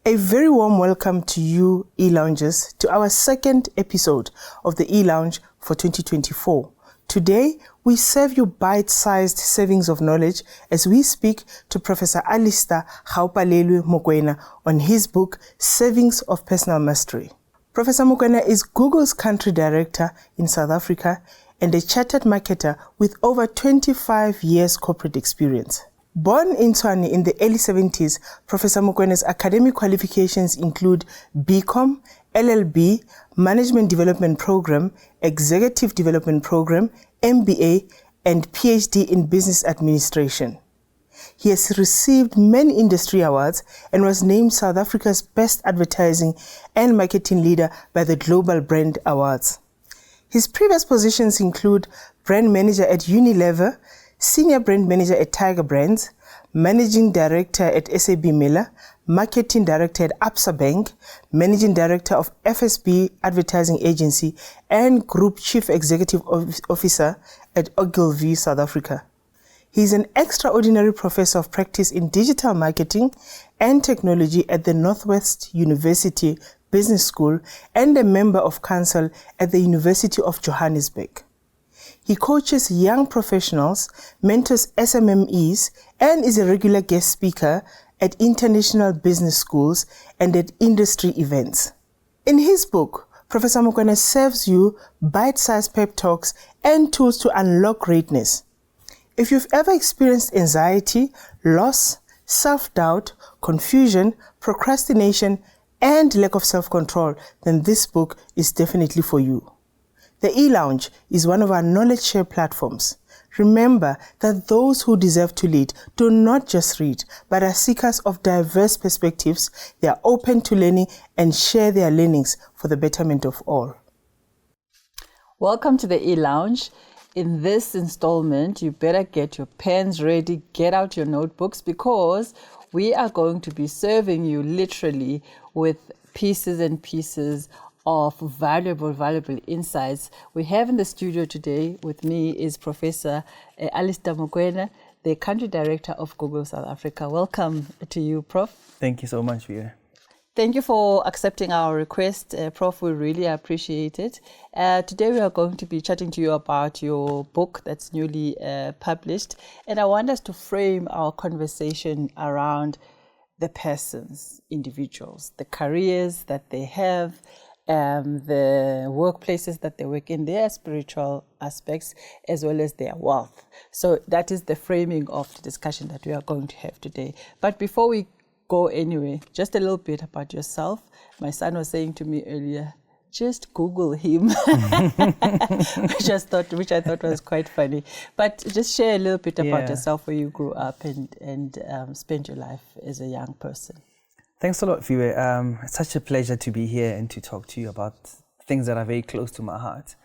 A very warm welcome to you, e-loungers, to our second episode of the e-lounge for 2024. Today, we serve you bite-sized servings of knowledge as we speak to Professor Alistair Mokoena on his book, Servings of Personal Mastery. Professor Mokoena is Google's country director in South Africa and a chartered marketer with over 25 years corporate experience. Born in Tshwane in the early 70s, Professor Mokoena's academic qualifications include BCom, LLB, Management Development Program, Executive Development Program, MBA, and PhD in Business Administration. He has received many industry awards and was named South Africa's Best Advertising and Marketing Leader by the Global Brand Awards. His previous positions include Brand Manager at Unilever, Senior Brand Manager at Tiger Brands, Managing Director at SAB Miller, Marketing Director at Absa Bank, Managing Director of FSB Advertising Agency, and Group Chief Executive Officer at Ogilvy, South Africa. He is an extraordinary professor of practice in digital marketing and technology at the Northwest University Business School and a member of council at the University of Johannesburg. He coaches young professionals, mentors SMMEs, and is a regular guest speaker at international business schools and at industry events. In his book, Professor Mokoena serves you bite-sized pep talks and tools to unlock greatness. If you've ever experienced anxiety, loss, self-doubt, confusion, procrastination, and lack of self-control, then this book is definitely for you. The e-lounge is one of our knowledge share platforms. Remember that those who deserve to lead do not just read, but are seekers of diverse perspectives. They are open to learning and share their learnings for the betterment of all. Welcome to the e-lounge. In this installment, you better get your pens ready, get out your notebooks, because we are going to be serving you literally with pieces and pieces of valuable insights. We have in the studio today with me is Professor Alistair Mokoena, the Country Director of Google South Africa. Welcome to you, Prof. Thank you so much, Vera. Thank you for accepting our request, Prof. We really appreciate it. Today we are going to be chatting to you about your book that's newly published, and I want us to frame our conversation around the persons, individuals, the careers that they have, the workplaces that they work in, their spiritual aspects, as well as their wealth. So that is the framing of the discussion that we are going to have today. But before we go anyway, just a little bit about yourself. My son was saying to me earlier, just Google him, which I thought was quite funny. But just share a little bit about yourself, where you grew up and spent your life as a young person. Thanks a lot, Fiwe. It's such a pleasure to be here and to talk to you about things that are very close to my heart.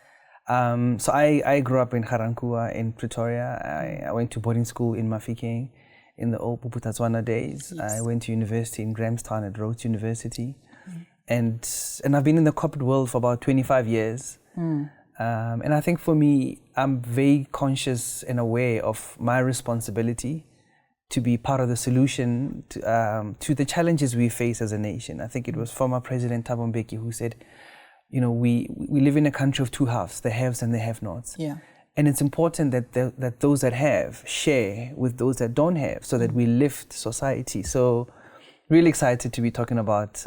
So I grew up in Garankuwa in Pretoria. I went to boarding school in Mafikeng in the old Puputa days. Yes. I went to university in Grahamstown at Rhodes University. And I've been in the corporate world for about 25 years. And I think for me, I'm very conscious and aware of my responsibility to be part of the solution to the challenges we face as a nation. I think it was former President Thabo Mbeki who said, you know, we live in a country of two halves, the haves and the have-nots. Yeah. And it's important that those that have share with those that don't have, so that we lift society. So really excited to be talking about,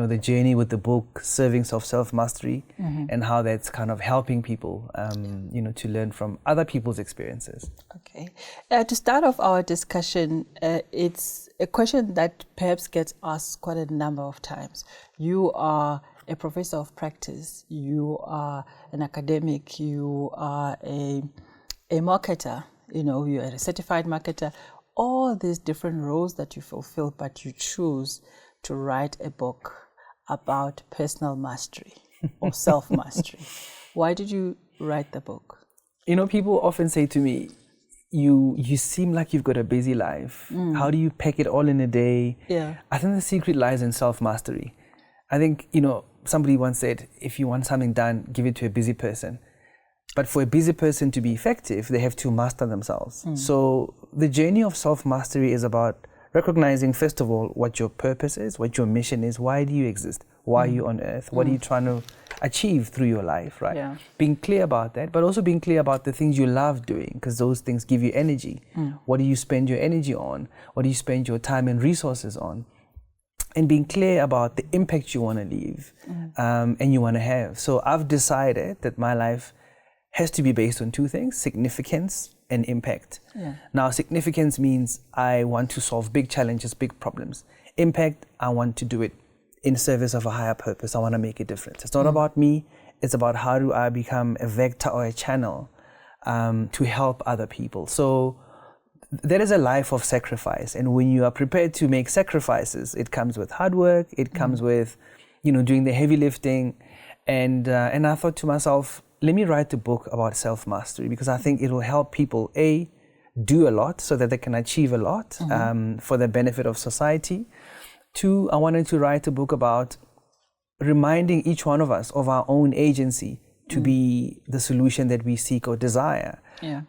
the journey with the book, Servings of Self-Mastery, and how that's kind of helping people, to learn from other people's experiences. Okay. To start off our discussion, it's a question that perhaps gets asked quite a number of times. You are a professor of practice, you are an academic, you are a marketer, you are a certified marketer, all these different roles that you fulfill, but you choose to write a book about personal mastery or self-mastery. Why did you write the book? People often say to me, you seem like you've got a busy life. How do you pack it all in a day? Yeah. I think the secret lies in self-mastery. I think, somebody once said, if you want something done, give it to a busy person. But for a busy person to be effective, they have to master themselves. So the journey of self-mastery is about recognizing, first of all, what your purpose is, what your mission is, why do you exist, why are you on earth, what are you trying to achieve through your life, right? Yeah. Being clear about that, but also being clear about the things you love doing, because those things give you energy. What do you spend your energy on? What do you spend your time and resources on? And being clear about the impact you want to leave and you want to have. So I've decided that my life has to be based on two things: significance and impact. Yeah. Now, significance means I want to solve big challenges, big problems. Impact, I want to do it in service of a higher purpose. I want to make a difference. It's not about me. It's about how do I become a vector or a channel to help other people. So there is a life of sacrifice. And when you are prepared to make sacrifices, it comes with hard work. It comes with, doing the heavy lifting. And I thought to myself, let me write a book about self-mastery, because I think it will help people, A, do a lot so that they can achieve a lot for the benefit of society. 2, I wanted to write a book about reminding each one of us of our own agency to be the solution that we seek or desire. Yeah.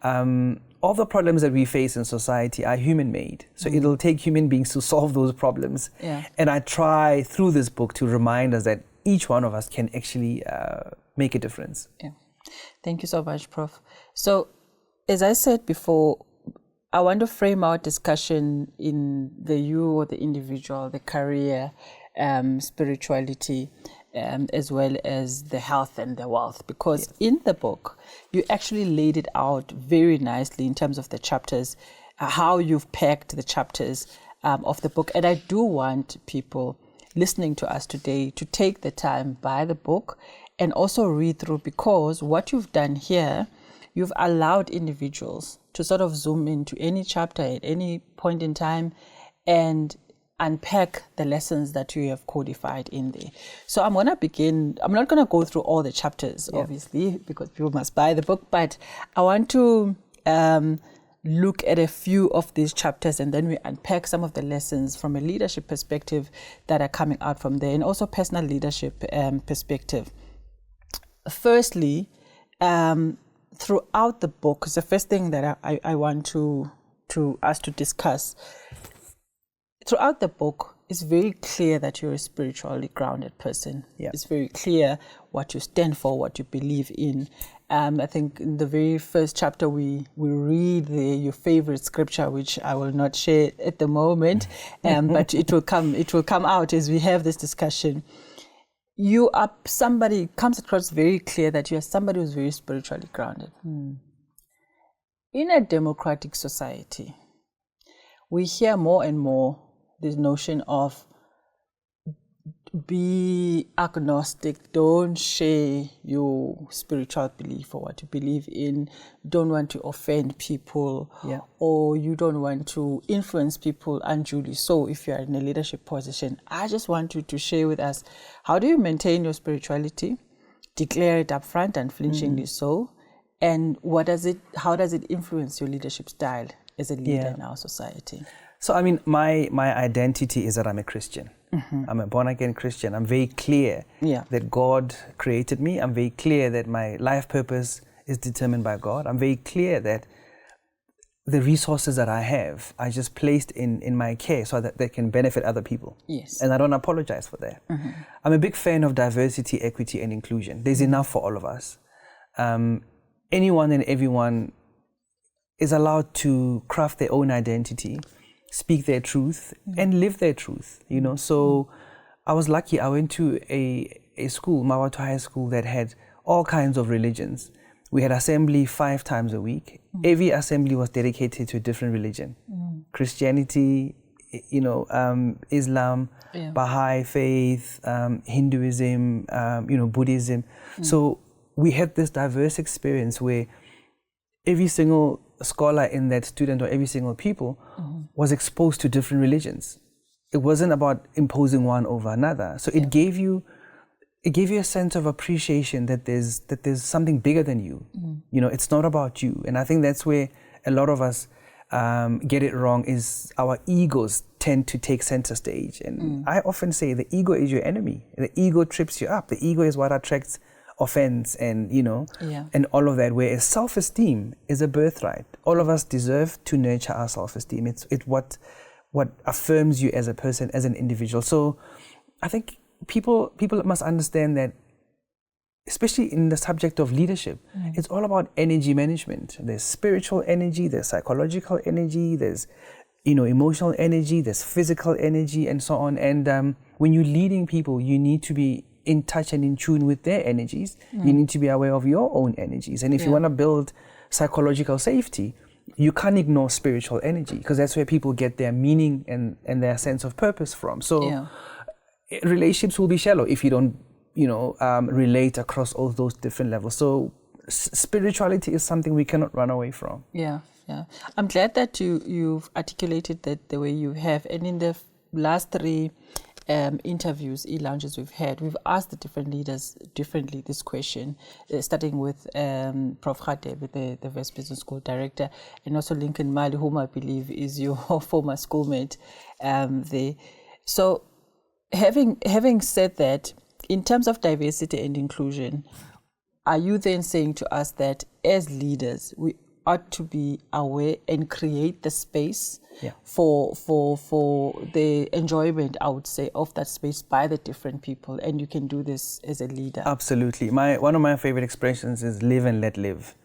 All the problems that we face in society are human-made. So it'll take human beings to solve those problems. Yeah. And I try through this book to remind us that each one of us can actually make a difference. Yeah. Thank you so much, Prof. So, as I said before, I want to frame our discussion in the you or the individual, the career, spirituality, as well as the health and the wealth, because in the book, you actually laid it out very nicely in terms of the chapters, how you've packed the chapters of the book. And I do want people listening to us today to take the time, buy the book, and also read through, because what you've done here, you've allowed individuals to sort of zoom into any chapter at any point in time and unpack the lessons that you have codified in there. So I'm going to begin. I'm not going to go through all the chapters, obviously, because people must buy the book, but I want to look at a few of these chapters, and then we unpack some of the lessons from a leadership perspective that are coming out from there, and also personal leadership perspective. Firstly, throughout the book, the first thing that I want to us to discuss, throughout the book, it's very clear that you're a spiritually grounded person. Yeah. It's very clear what you stand for, what you believe in. I think in the very first chapter, we read your favorite scripture, which I will not share at the moment, but it will come out as we have this discussion. You are somebody, comes across very clear that you are somebody who's very spiritually grounded. In a democratic society, we hear more and more this notion of be agnostic, don't share your spiritual belief or what you believe in, don't want to offend people, or you don't want to influence people unduly. So if you're in a leadership position, I just want you to share with us, how do you maintain your spirituality, declare it up front, unflinchingly so, and how does it influence your leadership style as a leader in our society? So, I mean, my identity is that I'm a Christian. I'm a born-again Christian. I'm very clear that God created me. I'm very clear that my life purpose is determined by God. I'm very clear that the resources that I have are just placed in my care so that they can benefit other people. Yes. And I don't apologize for that. I'm a big fan of diversity, equity, and inclusion. There's enough for all of us. Anyone and everyone is allowed to craft their own identity, speak their truth, and live their truth, So I was lucky. I went to a school, Mawatu High School, that had all kinds of religions. We had assembly 5 times a week. Every assembly was dedicated to a different religion. Christianity, Islam, Baha'i faith, Hinduism, Buddhism. So we had this diverse experience where every single scholar in that student, or every single people, was exposed to different religions. It wasn't about imposing one over another. So it gave you a sense of appreciation that there's something bigger than you. It's not about you. And I think that's where a lot of us get it wrong, is our egos tend to take center stage. And I often say the ego is your enemy. The ego trips you up. The ego is what attracts offense and and all of that, whereas self-esteem is a birthright. All of us deserve to nurture our self-esteem. It's what what affirms you as a person, as an individual. So I think people must understand that, especially in the subject of leadership, it's all about energy management. There's spiritual energy, there's psychological energy, there's emotional energy, there's physical energy, and so on. And when you're leading people, you need to be in touch and in tune with their energies. You need to be aware of your own energies. And if you want to build psychological safety, you can't ignore spiritual energy, because that's where people get their meaning and their sense of purpose from. So relationships will be shallow if you don't relate across all those different levels. So spirituality is something we cannot run away from. Yeah. I'm glad that you've articulated that the way you have. And in the last 3 interviews, e-lounges we've had, we've asked the different leaders differently this question, starting with Prof Radebe, the West Business School Director, and also Lincoln Mali, whom I believe is your former schoolmate there. So having said that, in terms of diversity and inclusion, are you then saying to us that as leaders, we ought to be aware and create the space for the enjoyment, I would say, of that space by the different people, and you can do this as a leader? Absolutely. One of my favorite expressions is live and let live.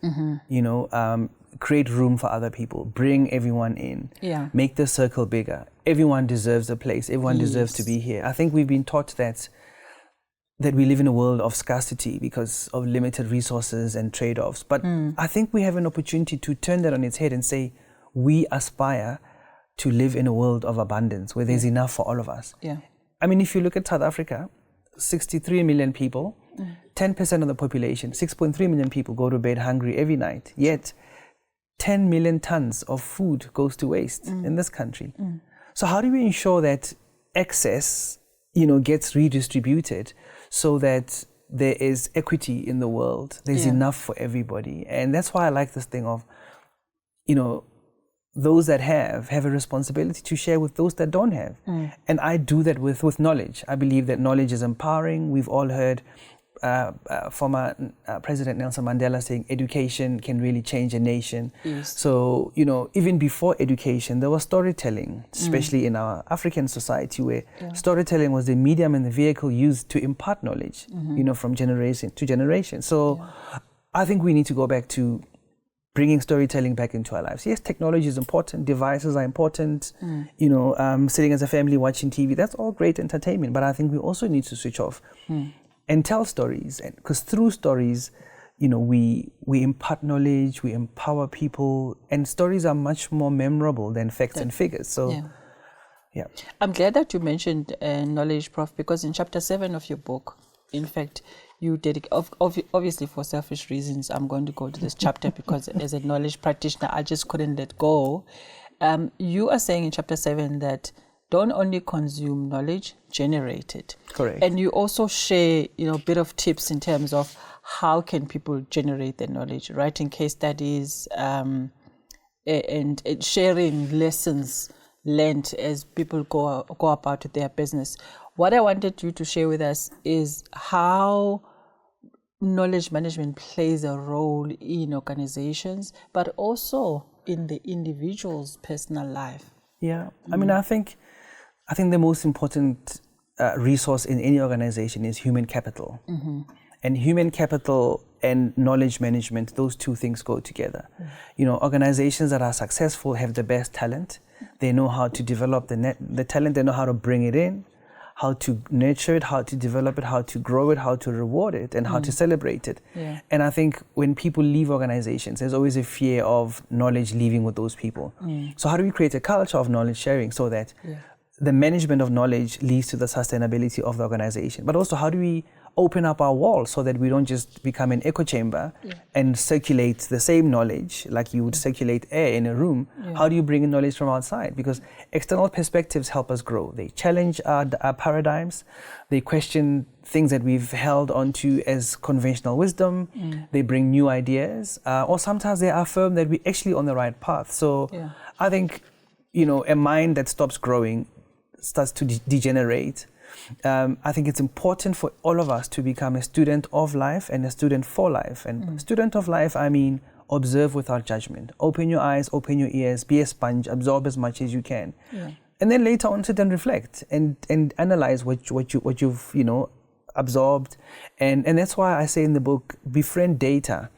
Create room for other people, bring everyone in, make the circle bigger. Everyone deserves a place, everyone deserves to be here. I think we've been taught that we live in a world of scarcity because of limited resources and trade-offs. But I think we have an opportunity to turn that on its head and say, we aspire to live in a world of abundance where there's enough for all of us. I mean, if you look at South Africa, 63 million people, 10% of the population, 6.3 million people go to bed hungry every night. Yet 10 million tons of food goes to waste in this country. So how do we ensure that excess, gets redistributed so that there is equity in the world? There's enough for everybody. And that's why I like this thing of, those that have a responsibility to share with those that don't have. And I do that with knowledge. I believe that knowledge is empowering. We've all heard former President Nelson Mandela saying education can really change a nation. So, even before education, there was storytelling, especially in our African society, where storytelling was the medium and the vehicle used to impart knowledge, from generation to generation. So I think we need to go back to bringing storytelling back into our lives. Yes, technology is important, devices are important, sitting as a family watching TV, that's all great entertainment, but I think we also need to switch off and tell stories, because through stories, we impart knowledge, we empower people, and stories are much more memorable than facts and figures. So, I'm glad that you mentioned knowledge, Prof, because in chapter 7 of your book, in fact, you dedicate, obviously for selfish reasons, I'm going to go to this chapter because as a knowledge practitioner, I just couldn't let go. You are saying in chapter 7 that don't only consume knowledge, generate it. Correct. And you also share, a bit of tips in terms of how can people generate their knowledge, writing case studies, and sharing lessons learned as people go about their business. What I wanted you to share with us is how knowledge management plays a role in organizations, but also in the individual's personal life. I mean, I think the most important resource in any organization is human capital. And human capital and knowledge management, those two things go together. Organizations that are successful have the best talent. They know how to develop the talent, they know how to bring it in, how to nurture it, how to develop it, how to grow it, how to reward it, and how to celebrate it. And I think when people leave organizations, there's always a fear of knowledge leaving with those people. So how do we create a culture of knowledge sharing so that the management of knowledge leads to the sustainability of the organization? But also, how do we open up our walls so that we don't just become an echo chamber and circulate the same knowledge like you would circulate air in a room? How do you bring in knowledge from outside? Because external perspectives help us grow. They challenge our paradigms. They question things that we've held onto as conventional wisdom. They bring new ideas, or sometimes they affirm that we're actually on the right path. So I think, a mind that stops growing starts to degenerate. I think it's important for all of us to become a student of life and a student for life. And student of life, I mean, observe without judgment. Open your eyes, open your ears, be a sponge, absorb as much as you can. And then later on sit and reflect and analyze what you've absorbed. And that's why I say in the book, befriend data.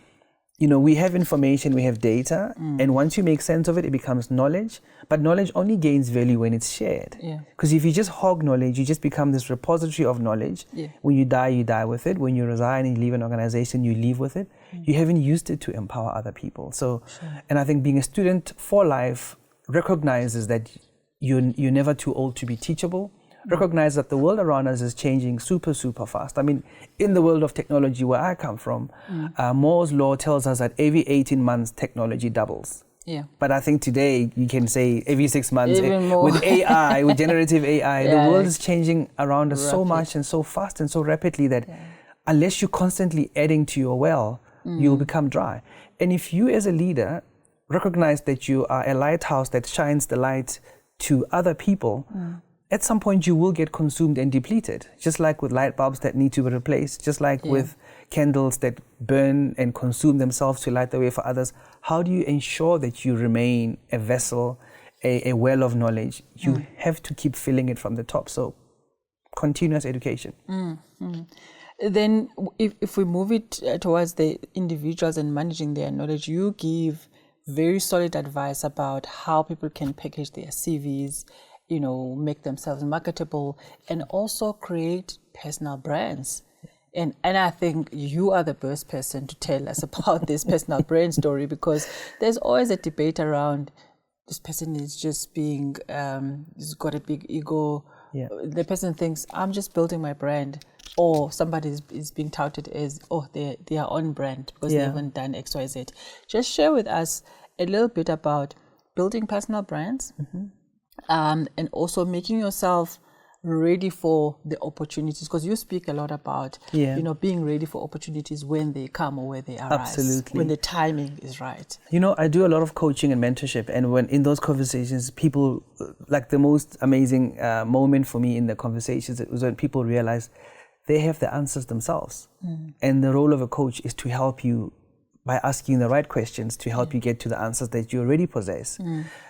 We have information, we have data, and once you make sense of it, it becomes knowledge. But knowledge only gains value when it's shared. Because if you just hog knowledge, you just become this repository of knowledge. When you die with it. When you resign and leave an organization, you leave with it. You haven't used it to empower other people. So, and I think being a student for life recognizes that you're never too old to be teachable. Recognize that the world around us is changing super, super fast. I mean, in the world of technology where I come from, Moore's law tells us that every 18 months technology doubles. But I think today you can say every 6 months with AI, with generative AI, the world is changing around us so much and so fast and so rapidly that unless you're constantly adding to your well, you'll become dry. And if you as a leader recognize that you are a lighthouse that shines the light to other people, at some point you will get consumed and depleted, just like with light bulbs that need to be replaced, just like with candles that burn and consume themselves to light the way for others. How do you ensure that you remain a vessel, a well of knowledge? You have to keep filling it from the top. So continuous education. Then if we move it towards the individuals and managing their knowledge, you give very solid advice about how people can package their CVs, make themselves marketable, and also create personal brands. And I think you are the best person to tell us about this personal brand story, because there's always a debate around this person is just being, he's got a big ego. The person thinks, I'm just building my brand. Or somebody is being touted as, they are on brand because they haven't done X, Y, Z. Just share with us a little bit about building personal brands, and also making yourself ready for the opportunities, because you speak a lot about being ready for opportunities when they come or where they arise. Absolutely. When the timing is right. I do a lot of coaching and mentorship, and when in those conversations, people, like the most amazing moment for me in the conversations, it was when people realize they have the answers themselves. And the role of a coach is to help you by asking the right questions to help you get to the answers that you already possess.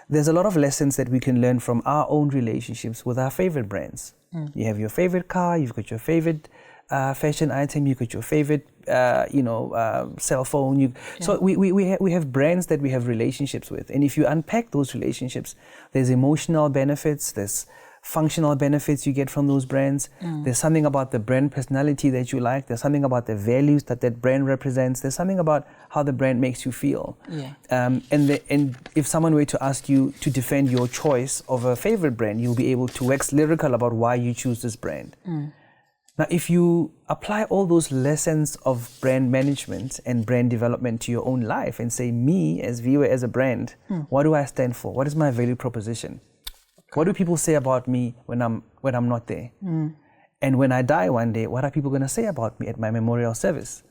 There's a lot of lessons that we can learn from our own relationships with our favorite brands. You have your favorite car, you've got your favorite fashion item, you've got your favorite cell phone. So we have brands that we have relationships with. And if you unpack those relationships, there's emotional benefits, there's functional benefits you get from those brands. There's something about the brand personality that you like. There's something about the values that brand represents. There's something about how the brand makes you feel. And if someone were to ask you to defend your choice of a favorite brand, you'll be able to wax lyrical about why you choose this brand. Now, if you apply all those lessons of brand management and brand development to your own life and say, me as viewer, as a brand, what do I stand for? What is my value proposition? What do people say about me when I'm not there? And when I die one day, what are people going to say about me at my memorial service?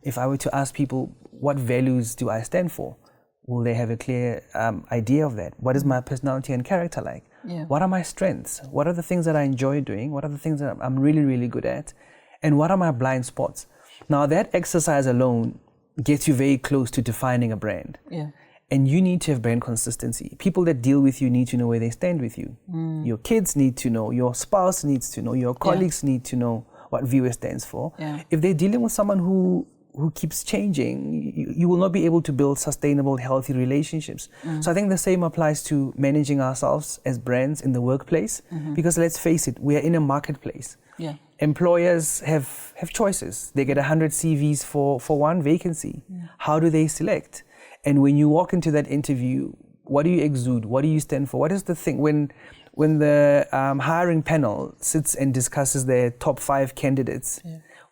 If I were to ask people, what values do I stand for? Will they have a clear idea of that? What is my personality and character like? What are my strengths? What are the things that I enjoy doing? What are the things that I'm really, really good at? And what are my blind spots? Now, that exercise alone gets you very close to defining a brand. And you need to have brand consistency. People that deal with you need to know where they stand with you. Your kids need to know, your spouse needs to know, your colleagues need to know what viewer stands for. If they're dealing with someone who keeps changing, you will not be able to build sustainable, healthy relationships. So I think the same applies to managing ourselves as brands in the workplace, because let's face it, we are in a marketplace. Employers have choices. They get 100 CVs for one vacancy. How do they select? And when you walk into that interview, what do you exude? What do you stand for? What is the thing? When the hiring panel sits and discusses their top 5 candidates,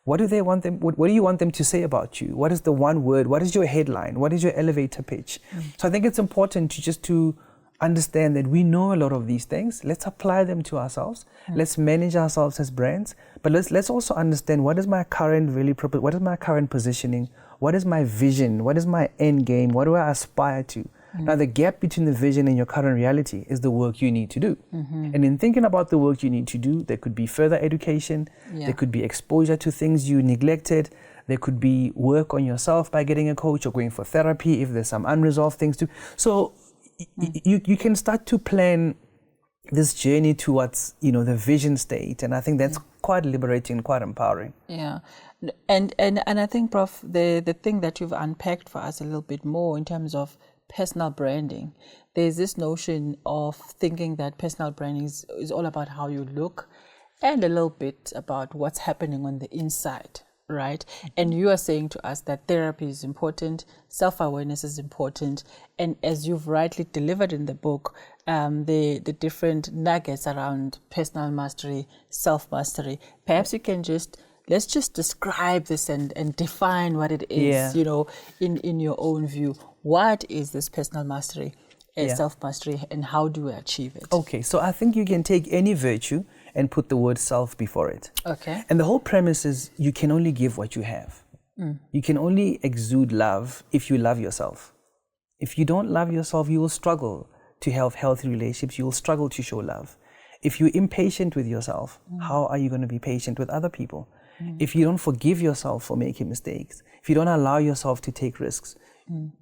what do they want them? What do you want them to say about you? What is the one word? What is your headline? What is your elevator pitch? So I think it's important to understand that we know a lot of these things. Let's apply them to ourselves. Let's manage ourselves as brands. But let's also understand, what is my current value proposition? What is my current positioning? What is my vision? What is my end game? What do I aspire to? Now, the gap between the vision and your current reality is the work you need to do. And in thinking about the work you need to do, there could be further education. There could be exposure to things you neglected. There could be work on yourself by getting a coach or going for therapy if there's some unresolved things to. So you can start to plan this journey towards, the vision state. And I think that's quite liberating, quite empowering. Yeah. And I think, Prof, the thing that you've unpacked for us a little bit more in terms of personal branding, there's this notion of thinking that personal branding is all about how you look and a little bit about what's happening on the inside, right? And you are saying to us that therapy is important, self-awareness is important, and as you've rightly delivered in the book, the different nuggets around personal mastery, self-mastery. Perhaps you can let's just describe this and define what it is, in your own view. What is this personal mastery, self-mastery, and how do we achieve it? Okay, so I think you can take any virtue and put the word self before it. Okay. And the whole premise is you can only give what you have. You can only exude love if you love yourself. If you don't love yourself, you will struggle to have healthy relationships. You will struggle to show love. If you're impatient with yourself, how are you going to be patient with other people? If you don't forgive yourself for making mistakes, if you don't allow yourself to take risks,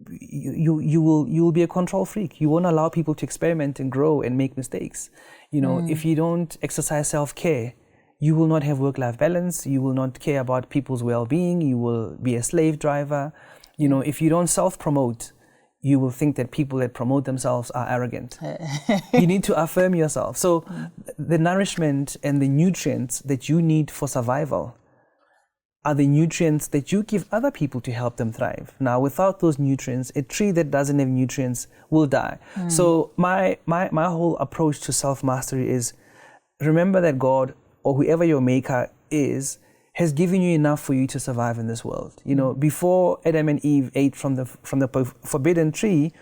you will be a control freak. You won't allow people to experiment and grow and make mistakes. If you don't exercise self-care, you will not have work-life balance. You will not care about people's well-being. You will be a slave driver. If you don't self-promote, you will think that people that promote themselves are arrogant. You need to affirm yourself. So the nourishment and the nutrients that you need for survival are the nutrients that you give other people to help them thrive. Now, without those nutrients, a tree that doesn't have nutrients will die. So my whole approach to self-mastery is remember that God, or whoever your maker is, has given you enough for you to survive in this world. Before Adam and Eve ate from the forbidden tree,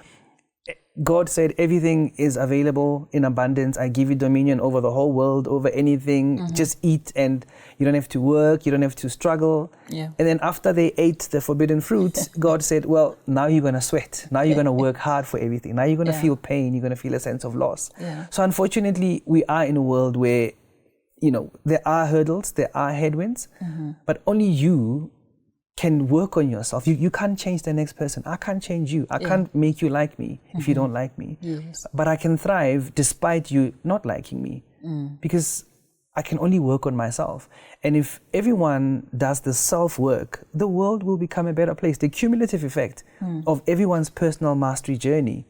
God said everything is available in abundance. I give you dominion over the whole world, over anything. Just eat and you don't have to work, you don't have to struggle. Yeah. And then after they ate the forbidden fruit, God said, well, now you're going to sweat. Now you're going to work hard for everything. Now you're going to feel pain. You're going to feel a sense of loss. Yeah. So unfortunately, we are in a world where, there are hurdles, there are headwinds, but only you can work on yourself. You can't change the next person. I can't change you. I can't make you like me if you don't like me. Yes. But I can thrive despite you not liking me because I can only work on myself. And if everyone does the self-work, the world will become a better place. The cumulative effect of everyone's personal mastery journey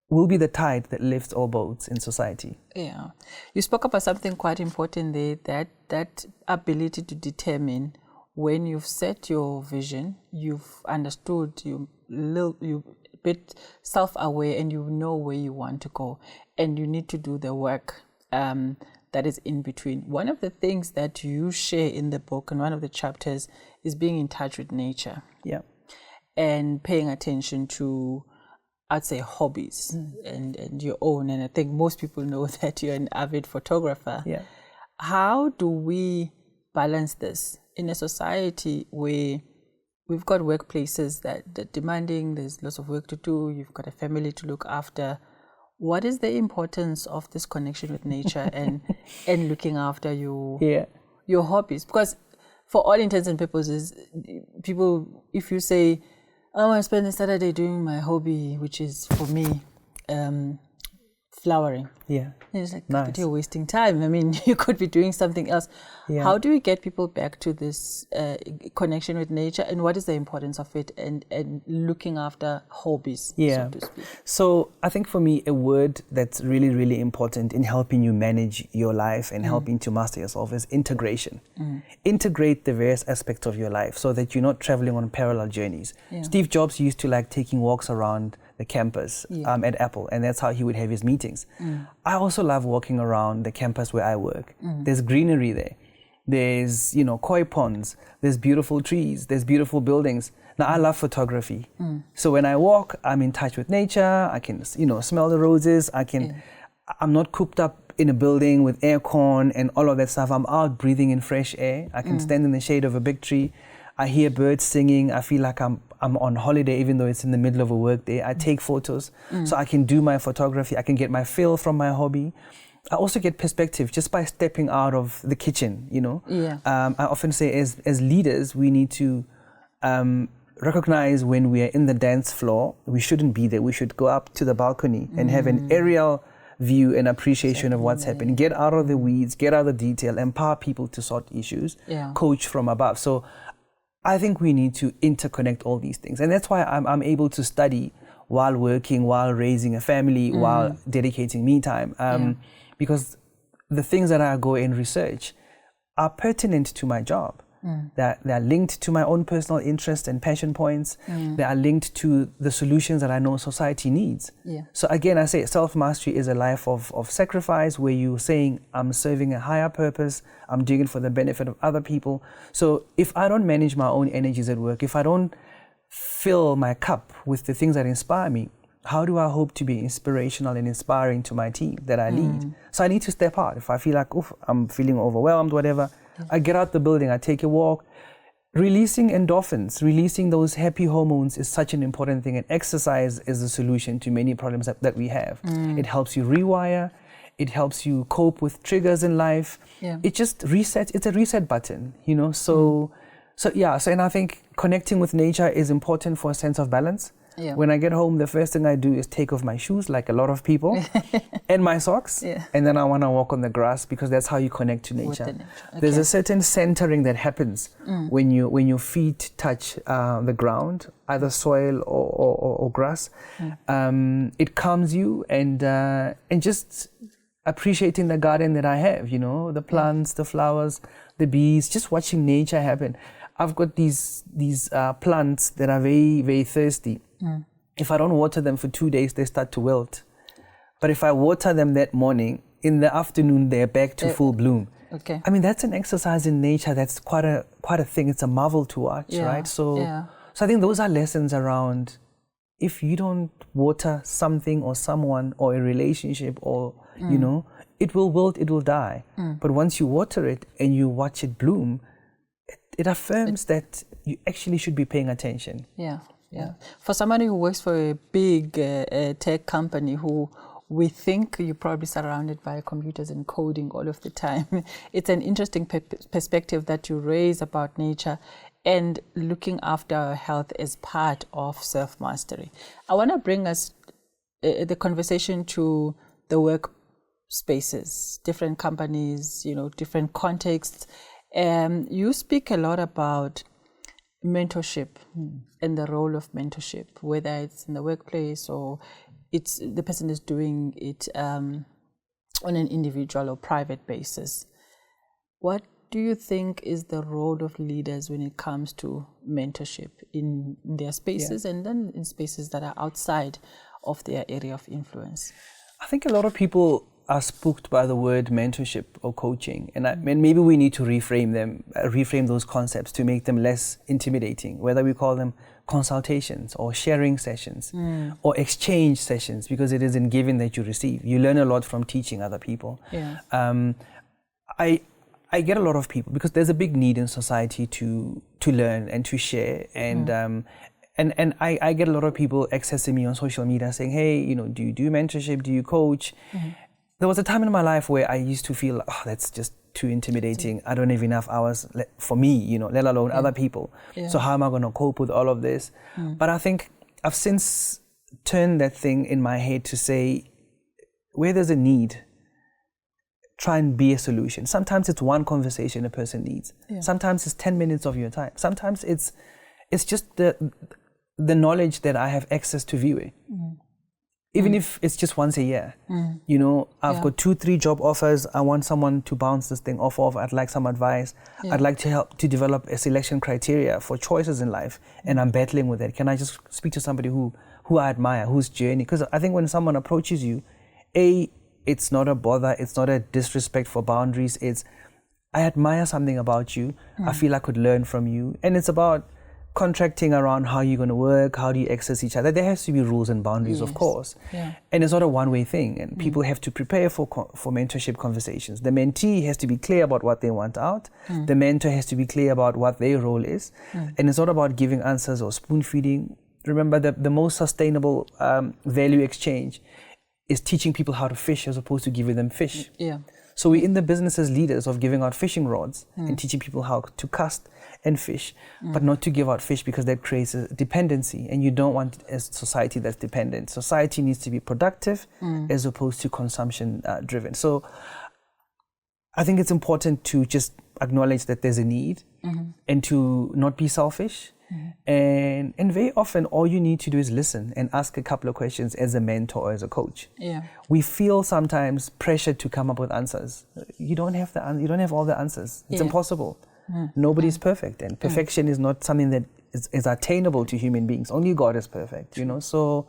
will be the tide that lifts all boats in society. Yeah. You spoke about something quite important there, that ability to determine when you've set your vision, you've understood, you're a bit self-aware and you know where you want to go, and you need to do the work that is in between. One of the things that you share in the book and one of the chapters is being in touch with nature. Yeah. And paying attention to, I'd say, hobbies and your own. And I think most people know that you're an avid photographer. Yeah. How do we balance this in a society where we've got workplaces that are demanding, there's lots of work to do, you've got a family to look after? What is the importance of this connection with nature and looking after your hobbies? Because for all intents and purposes, people, if you say, I want to spend a Saturday doing my hobby, which is for me, flowering. Yeah. And it's like, nice. But you're wasting time. I mean, you could be doing something else. Yeah. How do we get people back to this connection with nature, and what is the importance of it and looking after hobbies, so to speak? So I think for me, a word that's really, really important in helping you manage your life and helping to master yourself is integration. Integrate the various aspects of your life so that you're not traveling on parallel journeys. Yeah. Steve Jobs used to like taking walks around the campus at Apple, and that's how he would have his meetings. I also love walking around the campus where I work. There's greenery there. There's, koi ponds. There's beautiful trees. There's beautiful buildings. Now, I love photography. So when I walk, I'm in touch with nature. I can, smell the roses. I'm not cooped up in a building with aircon and all of that stuff. I'm out breathing in fresh air. I can stand in the shade of a big tree. I hear birds singing. I feel like I'm on holiday, even though it's in the middle of a work day. I take photos so I can do my photography. I can get my fill from my hobby. I also get perspective just by stepping out of the kitchen, I often say as leaders, we need to recognize when we are in the dance floor, we shouldn't be there. We should go up to the balcony and have an aerial view and appreciation of what's happening. Get out of the weeds, get out of the detail, empower people to sort issues, coach from above. So I think we need to interconnect all these things. And that's why I'm able to study while working, while raising a family, while dedicating me time. Because the things that I go and research are pertinent to my job. They're linked to my own personal interest and passion points. They are linked to the solutions that I know society needs. So again, I say self-mastery is a life of sacrifice, where you're saying, I'm serving a higher purpose, I'm doing it for the benefit of other people. So if I don't manage my own energies at work, if I don't fill my cup with the things that inspire me, how do I hope to be inspirational and inspiring to my team that I lead? So I need to step out. If I feel like, I'm feeling overwhelmed, whatever, I get out the building, I take a walk. Releasing endorphins, releasing those happy hormones is such an important thing, and exercise is the solution to many problems that we have. It helps you rewire, it helps you cope with triggers in life. It just resets, it's a reset button, So and I think connecting with nature is important for a sense of balance. When I get home, the first thing I do is take off my shoes, like a lot of people, and my socks, and then I want to walk on the grass, because that's how you connect to nature. There's a certain centering that happens when your feet touch the ground, either soil or grass. It calms you, and just appreciating the garden that I have, the plants, the flowers, the bees, just watching nature happen. I've got these plants that are very, very thirsty. If I don't water them for 2 days, they start to wilt. But if I water them that morning, in the afternoon, they're back to full bloom. I mean, that's an exercise in nature. That's quite a thing. It's a marvel to watch, right? So I think those are lessons around, if you don't water something or someone or a relationship or, it will wilt, it will die. But once you water it and you watch it bloom, it affirms that you actually should be paying attention. For somebody who works for a big tech company, who we think you're probably surrounded by computers and coding all of the time, it's an interesting perspective that you raise about nature and looking after our health as part of self-mastery. I want to bring us the conversation to the work spaces, different companies, different contexts. You speak a lot about mentorship and the role of mentorship, whether it's in the workplace or it's the person is doing it on an individual or private basis. What do you think is the role of leaders when it comes to mentorship in their spaces and then in spaces that are outside of their area of influence? I think a lot of people are spooked by the word mentorship or coaching, and maybe we need to reframe those concepts to make them less intimidating, whether we call them consultations or sharing sessions or exchange sessions, because it is in giving that you receive. You learn a lot from teaching other people. I get a lot of people, because there's a big need in society to learn and to share, and I get a lot of people accessing me on social media saying, hey, do you do mentorship? Do you coach? There was a time in my life where I used to feel, that's just too intimidating. I don't have enough hours for me, let alone other people. So how am I going to cope with all of this? But I think I've since turned that thing in my head to say, where there's a need, try and be a solution. Sometimes it's one conversation a person needs. Sometimes it's 10 minutes of your time. Sometimes it's just the knowledge that I have access to viewing. Even if it's just once a year, I've got 2-3 job offers. I want someone to bounce this thing off of. I'd like some advice. I'd like to help to develop a selection criteria for choices in life, and I'm battling with it. Can I just speak to somebody who I admire, whose journey? Because I think when someone approaches you, it's not a bother. It's not a disrespect for boundaries. It's, I admire something about you. I feel I could learn from you. And it's about contracting around how you're going to work, how do you access each other. There has to be rules and boundaries, of course. And it's not a one-way thing. And people have to prepare for mentorship conversations. The mentee has to be clear about what they want out. The mentor has to be clear about what their role is. And it's not about giving answers or spoon-feeding. Remember that the most sustainable value exchange is teaching people how to fish as opposed to giving them fish. So we're in the business as leaders of giving out fishing rods and teaching people how to cast and fish, but not to give out fish, because that creates a dependency, and you don't want a society that's dependent. Society needs to be productive as opposed to consumption driven. So I think it's important to just acknowledge that there's a need and to not be selfish. And very often all you need to do is listen and ask a couple of questions as a mentor or as a coach. We feel sometimes pressure to come up with answers. You don't have all the answers. It's impossible. Nobody's perfect, and perfection is not something that is attainable to human beings. Only God is perfect, you know. So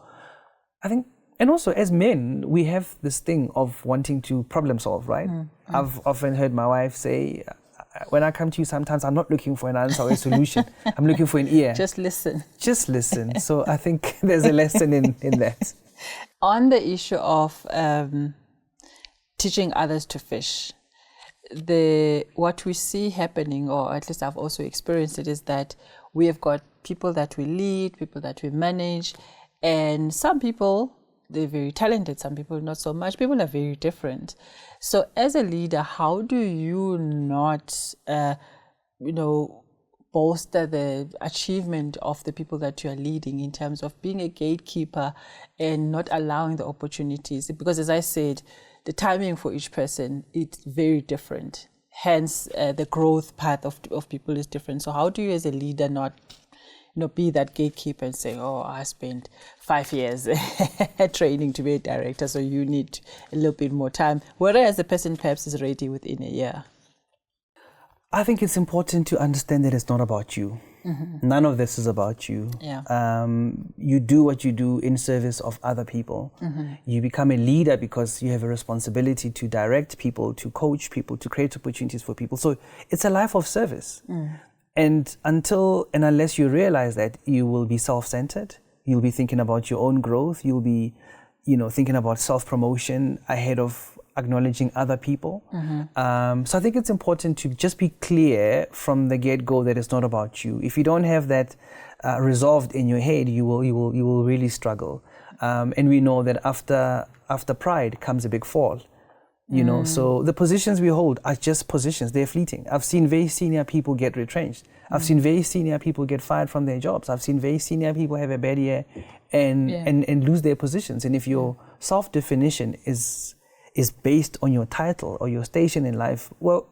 I think, and also as men, we have this thing of wanting to problem solve, right? I've often heard my wife say, when I come to you, sometimes I'm not looking for an answer or a solution. I'm looking for an ear. Just listen. Just listen. So I think there's a lesson in that. On the issue of teaching others to fish, what we see happening, or at least I've also experienced it, is that we have got people that we lead, people that we manage, and some people, they're very talented, some people not so much. People are very different. So as a leader, how do you not, bolster the achievement of the people that you are leading in terms of being a gatekeeper and not allowing the opportunities? Because as I said, the timing for each person, it's very different. Hence, the growth path of people is different. So how do you as a leader not be that gatekeeper and say, oh, I spent 5 years training to be a director, so you need a little bit more time, whereas the person perhaps is ready within a year? I think it's important to understand that it's not about you. None of this is about you. You do what you do in service of other people. You become a leader because you have a responsibility to direct people, to coach people, to create opportunities for people. So it's a life of service. And unless you realize that, you will be self-centered. You'll be thinking about your own growth. You'll be, thinking about self-promotion ahead of acknowledging other people. So I think it's important to just be clear from the get-go that it's not about you. If you don't have that resolved in your head, you will really struggle. And we know that after pride comes a big fall. So the positions we hold are just positions. They're fleeting. I've seen very senior people get retrenched. I've seen very senior people get fired from their jobs. I've seen very senior people have a bad year and lose their positions. And if your self-definition is based on your title or your station in life, well,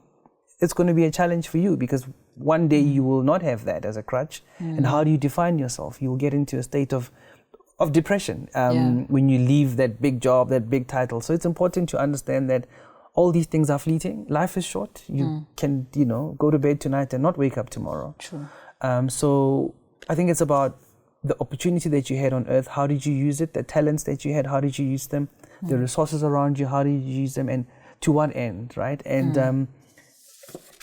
it's going to be a challenge for you, because one day you will not have that as a crutch. And how do you define yourself? You will get into a state of depression when you leave that big job, that big title. So it's important to understand that all these things are fleeting. Life is short. You can, go to bed tonight and not wake up tomorrow. True. So I think it's about the opportunity that you had on earth. How did you use it? The talents that you had, how did you use them? The resources around you, how did you use them? And to what end, right? And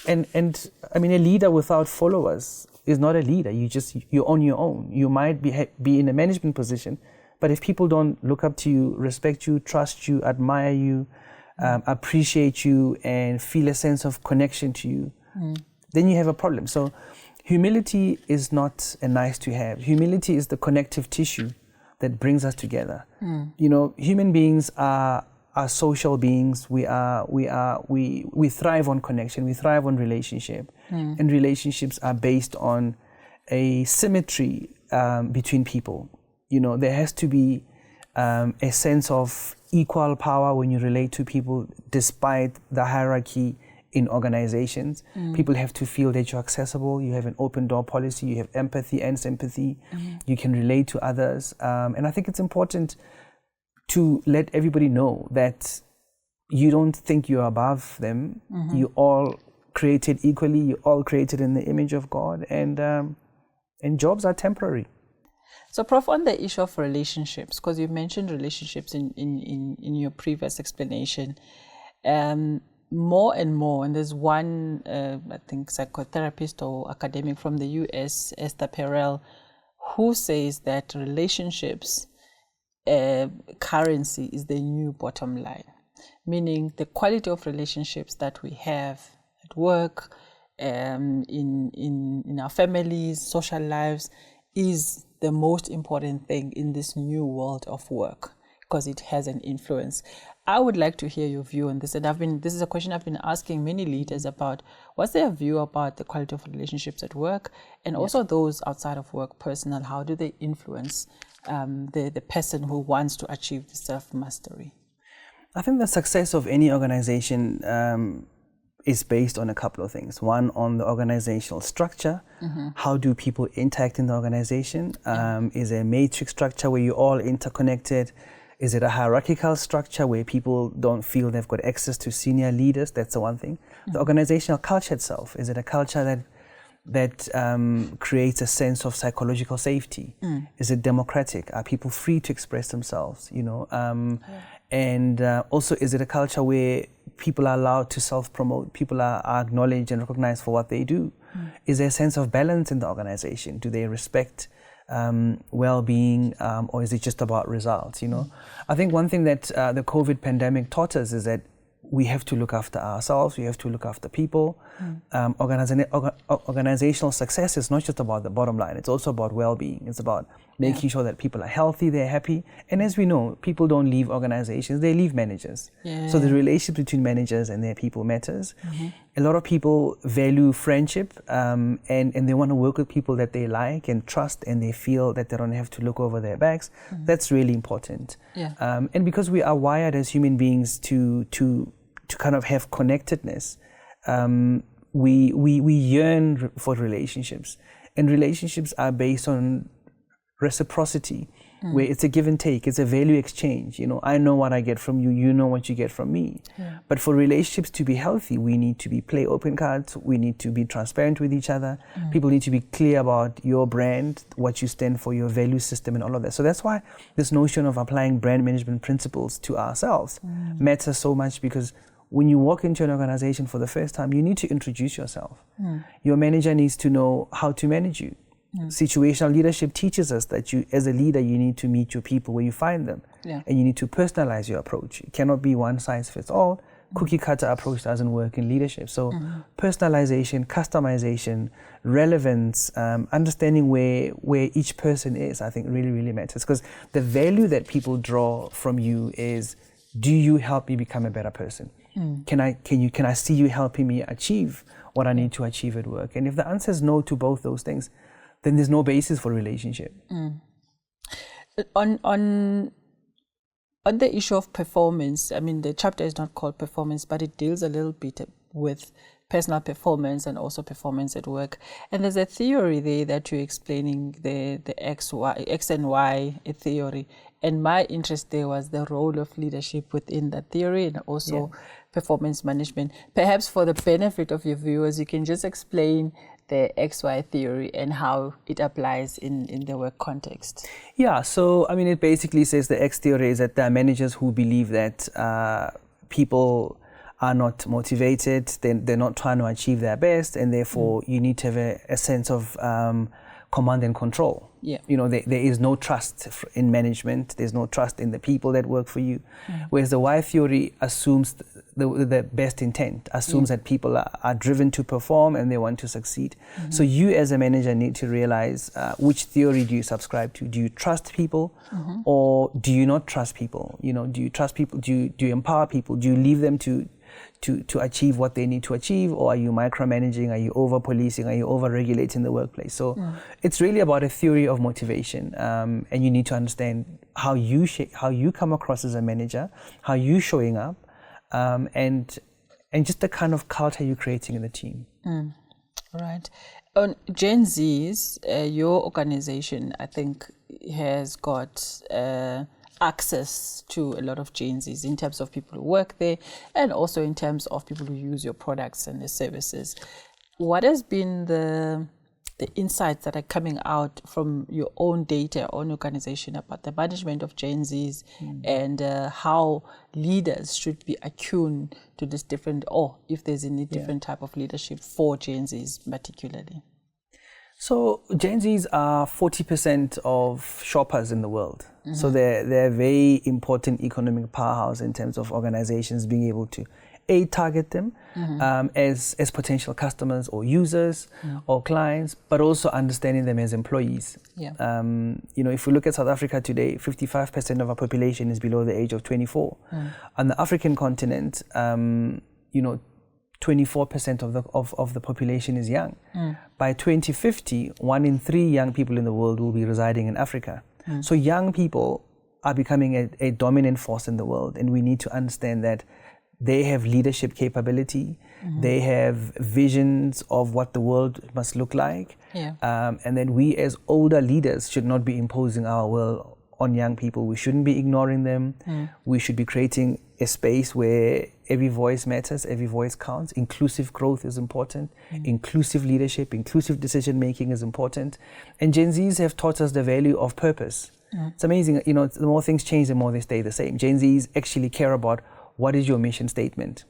I mean, a leader without followers is not a leader. You're on your own. You might be in a management position, but if people don't look up to you, respect you, trust you, admire you, appreciate you, and feel a sense of connection to you, then you have a problem. So humility is not a nice to have. Humility is the connective tissue that brings us together. Human beings are social beings. We thrive on connection. We thrive on relationship, and relationships are based on a symmetry between people. There has to be a sense of equal power when you relate to people, despite the hierarchy in organizations. People have to feel that you're accessible. You have an open door policy. You have empathy and sympathy. You can relate to others, and I think it's important to let everybody know that you don't think you're above them. You all created equally. You're all created in the image of God, and jobs are temporary. So, Prof, on the issue of relationships, because you mentioned relationships in your previous explanation, more and more, and there's one, I think, psychotherapist or academic from the US, Esther Perel, who says that relationships currency is the new bottom line, meaning the quality of relationships that we have at work, in our families, social lives, is the most important thing in this new world of work. because it has an influence. I would like to hear your view on this, and this is a question I've been asking many leaders about. What's their view about the quality of relationships at work, and also those outside of work, personal? How do they influence the person who wants to achieve the self-mastery? I think the success of any organization is based on a couple of things. One, on the organizational structure. How do people interact in the organization? Is it a matrix structure where you're all interconnected? Is it a hierarchical structure where people don't feel they've got access to senior leaders? That's the one thing. The organizational culture itself, is it a culture that creates a sense of psychological safety? Is it democratic? Are people free to express themselves? And also, is it a culture where people are allowed to self-promote? People are acknowledged and recognized for what they do? Is there a sense of balance in the organization? Do they respect well-being, or is it just about results? I think one thing that the COVID pandemic taught us is that we have to look after ourselves, we have to look after people. Organizational success is not just about the bottom line, it's also about well-being. It's about making sure that people are healthy, they're happy. And as we know, people don't leave organizations, they leave managers. So the relationship between managers and their people matters. A lot of people value friendship, and they want to work with people that they like and trust, and they feel that they don't have to look over their backs. That's really important. And because we are wired as human beings to kind of have connectedness, we yearn for relationships, and relationships are based on reciprocity, where it's a give and take, it's a value exchange. I know what I get from you, you know what you get from me. But for relationships to be healthy, we need to play open cards, we need to be transparent with each other. People need to be clear about your brand, what you stand for, your value system, and all of that. So that's why this notion of applying brand management principles to ourselves matters so much, because when you walk into an organization for the first time, you need to introduce yourself. Your manager needs to know how to manage you. Situational leadership teaches us that you, as a leader, you need to meet your people where you find them, and you need to personalize your approach. It cannot be one size fits all. Cookie cutter approach doesn't work in leadership. So personalization, customization, relevance, understanding where each person is, I think really, really matters, because the value that people draw from you is, do you help me become a better person? Can I see you helping me achieve what I need to achieve at work? And if the answer is no to both those things, then there's no basis for relationship. On the issue of performance, I mean, the chapter is not called performance, but it deals a little bit with personal performance and also performance at work. And there's a theory there that you're explaining, the X and Y theory. And my interest there was the role of leadership within that theory, and also performance management. Perhaps for the benefit of your viewers, you can just explain the XY theory and how it applies in the work context. Yeah, so I mean, it basically says the X theory is that there are managers who believe that people are not motivated, they're not trying to achieve their best, and therefore you need to have a sense of command and control. There is no trust in management, there's no trust in the people that work for you. Whereas the Y theory assumes the best intent, assumes that people are driven to perform and they want to succeed. So you as a manager need to realize which theory do you subscribe to. Do you trust people or do you not trust people? Do you trust people? Do you empower people? Do you leave them to achieve what they need to achieve, or are you micromanaging? Are you over-policing? Are you over-regulating the workplace? So it's really about a theory of motivation, and you need to understand how you come across as a manager, how you showing up, and just the kind of culture you're creating in the team. Right. On GenZ's, your organization, I think, has got access to a lot of GenZs in terms of people who work there, and also in terms of people who use your products and the services. What has been the insights that are coming out from your own data, own organization, about the management of GenZs and how leaders should be attuned to this different, or if there's any different type of leadership for GenZs particularly? So GenZs are 40% of shoppers in the world. So they're a very important economic powerhouse in terms of organizations being able to target them as potential customers or users or clients, but also understanding them as employees. Yeah. If we look at South Africa today, 55% of our population is below the age of 24. On the African continent, 24% of the population is young. By 2050, 1 in 3 young people in the world will be residing in Africa. So young people are becoming a dominant force in the world, and we need to understand that they have leadership capability, they have visions of what the world must look like, and then we as older leaders should not be imposing our will on young people. We shouldn't be ignoring them. We should be creating a space where every voice matters, every voice counts. Inclusive growth is important. Inclusive leadership, inclusive decision making is important. And Gen Zs have taught us the value of purpose. It's amazing, the more things change, the more they stay the same. Gen Zs actually care about what is your mission statement.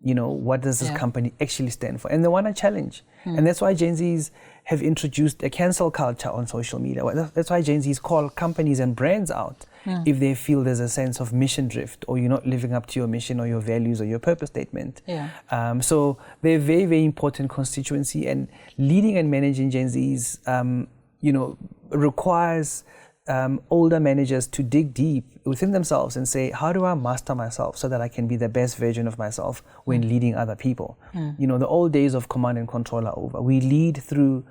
What does this company actually stand for? And they want to challenge. And that's why Gen Zs have introduced a cancel culture on social media. That's why Gen Zs call companies and brands out if they feel there's a sense of mission drift, or you're not living up to your mission or your values or your purpose statement. So they're a very, very important constituency, and leading and managing Gen Zs, requires older managers to dig deep within themselves and say, how do I master myself so that I can be the best version of myself when leading other people? The old days of command and control are over. We lead through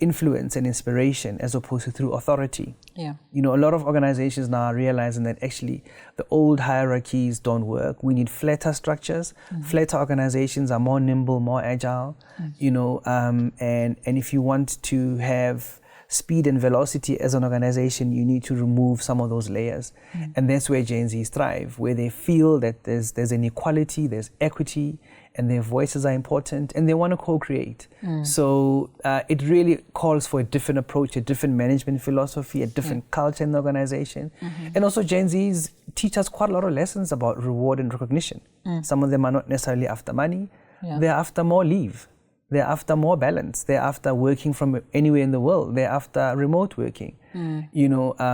influence and inspiration as opposed to through authority. A lot of organizations now are realizing that actually the old hierarchies don't work. We need flatter structures. Flatter organizations are more nimble, more agile, and if you want to have speed and velocity as an organization, you need to remove some of those layers. And that's where Gen Zs thrive, where they feel that there's an equality, there's equity, and their voices are important, and they want to co-create. So it really calls for a different approach, a different management philosophy, a different culture in the organization. And also Gen Zs teach us quite a lot of lessons about reward and recognition. Some of them are not necessarily after money, they're after more leave. They're after more balance. They're after working from anywhere in the world. They're after remote working.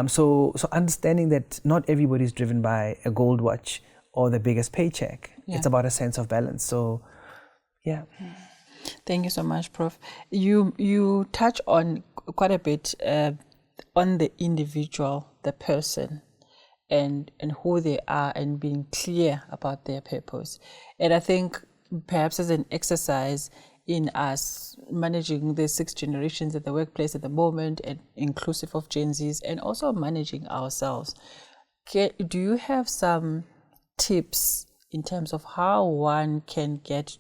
So understanding that not everybody is driven by a gold watch or the biggest paycheck. It's about a sense of balance. So, yeah. Thank you so much, Prof. You touch on quite a bit on the individual, the person, and who they are, and being clear about their purpose. And I think perhaps as an exercise in us managing the 6 generations at the workplace at the moment, and inclusive of Gen Zs, and also managing ourselves, do you have some tips in terms of how one can get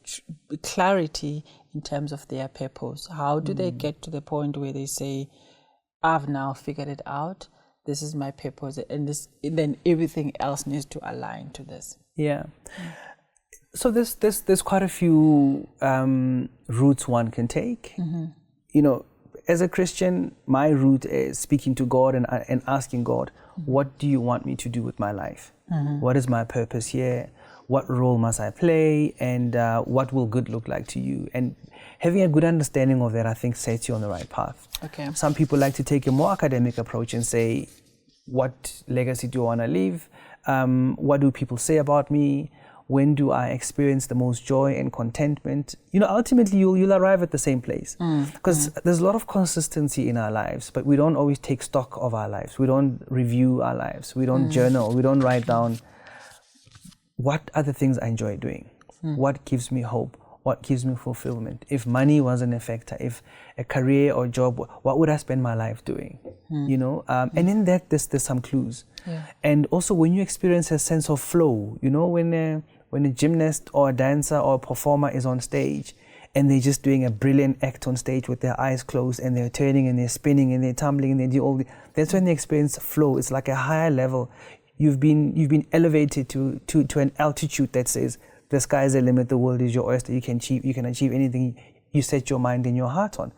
clarity in terms of their purpose? How do they get to the point where they say, I've now figured it out, this is my purpose, and then everything else needs to align to this? So there's quite a few routes one can take. As a Christian, my route is speaking to God and asking God, what do you want me to do with my life? What is my purpose here? What role must I play? And what will good look like to you? And having a good understanding of that, I think, sets you on the right path. Some people like to take a more academic approach and say, what legacy do I want to leave? What do people say about me? When do I experience the most joy and contentment? Ultimately you'll arrive at the same place, because there's a lot of consistency in our lives, but we don't always take stock of our lives. We don't review our lives. We don't journal. We don't write down what are the things I enjoy doing, what gives me hope, what gives me fulfillment. If money wasn't a factor, if a career or job, what would I spend my life doing? And in that there's some clues. And also when you experience a sense of flow, when a gymnast or a dancer or a performer is on stage and they're just doing a brilliant act on stage with their eyes closed, and they're turning and they're spinning and they're tumbling and they do that's when they experience flow. It's like a higher level. You've been elevated to an altitude that says the sky is the limit, the world is your oyster, you can achieve anything you set your mind and your heart on.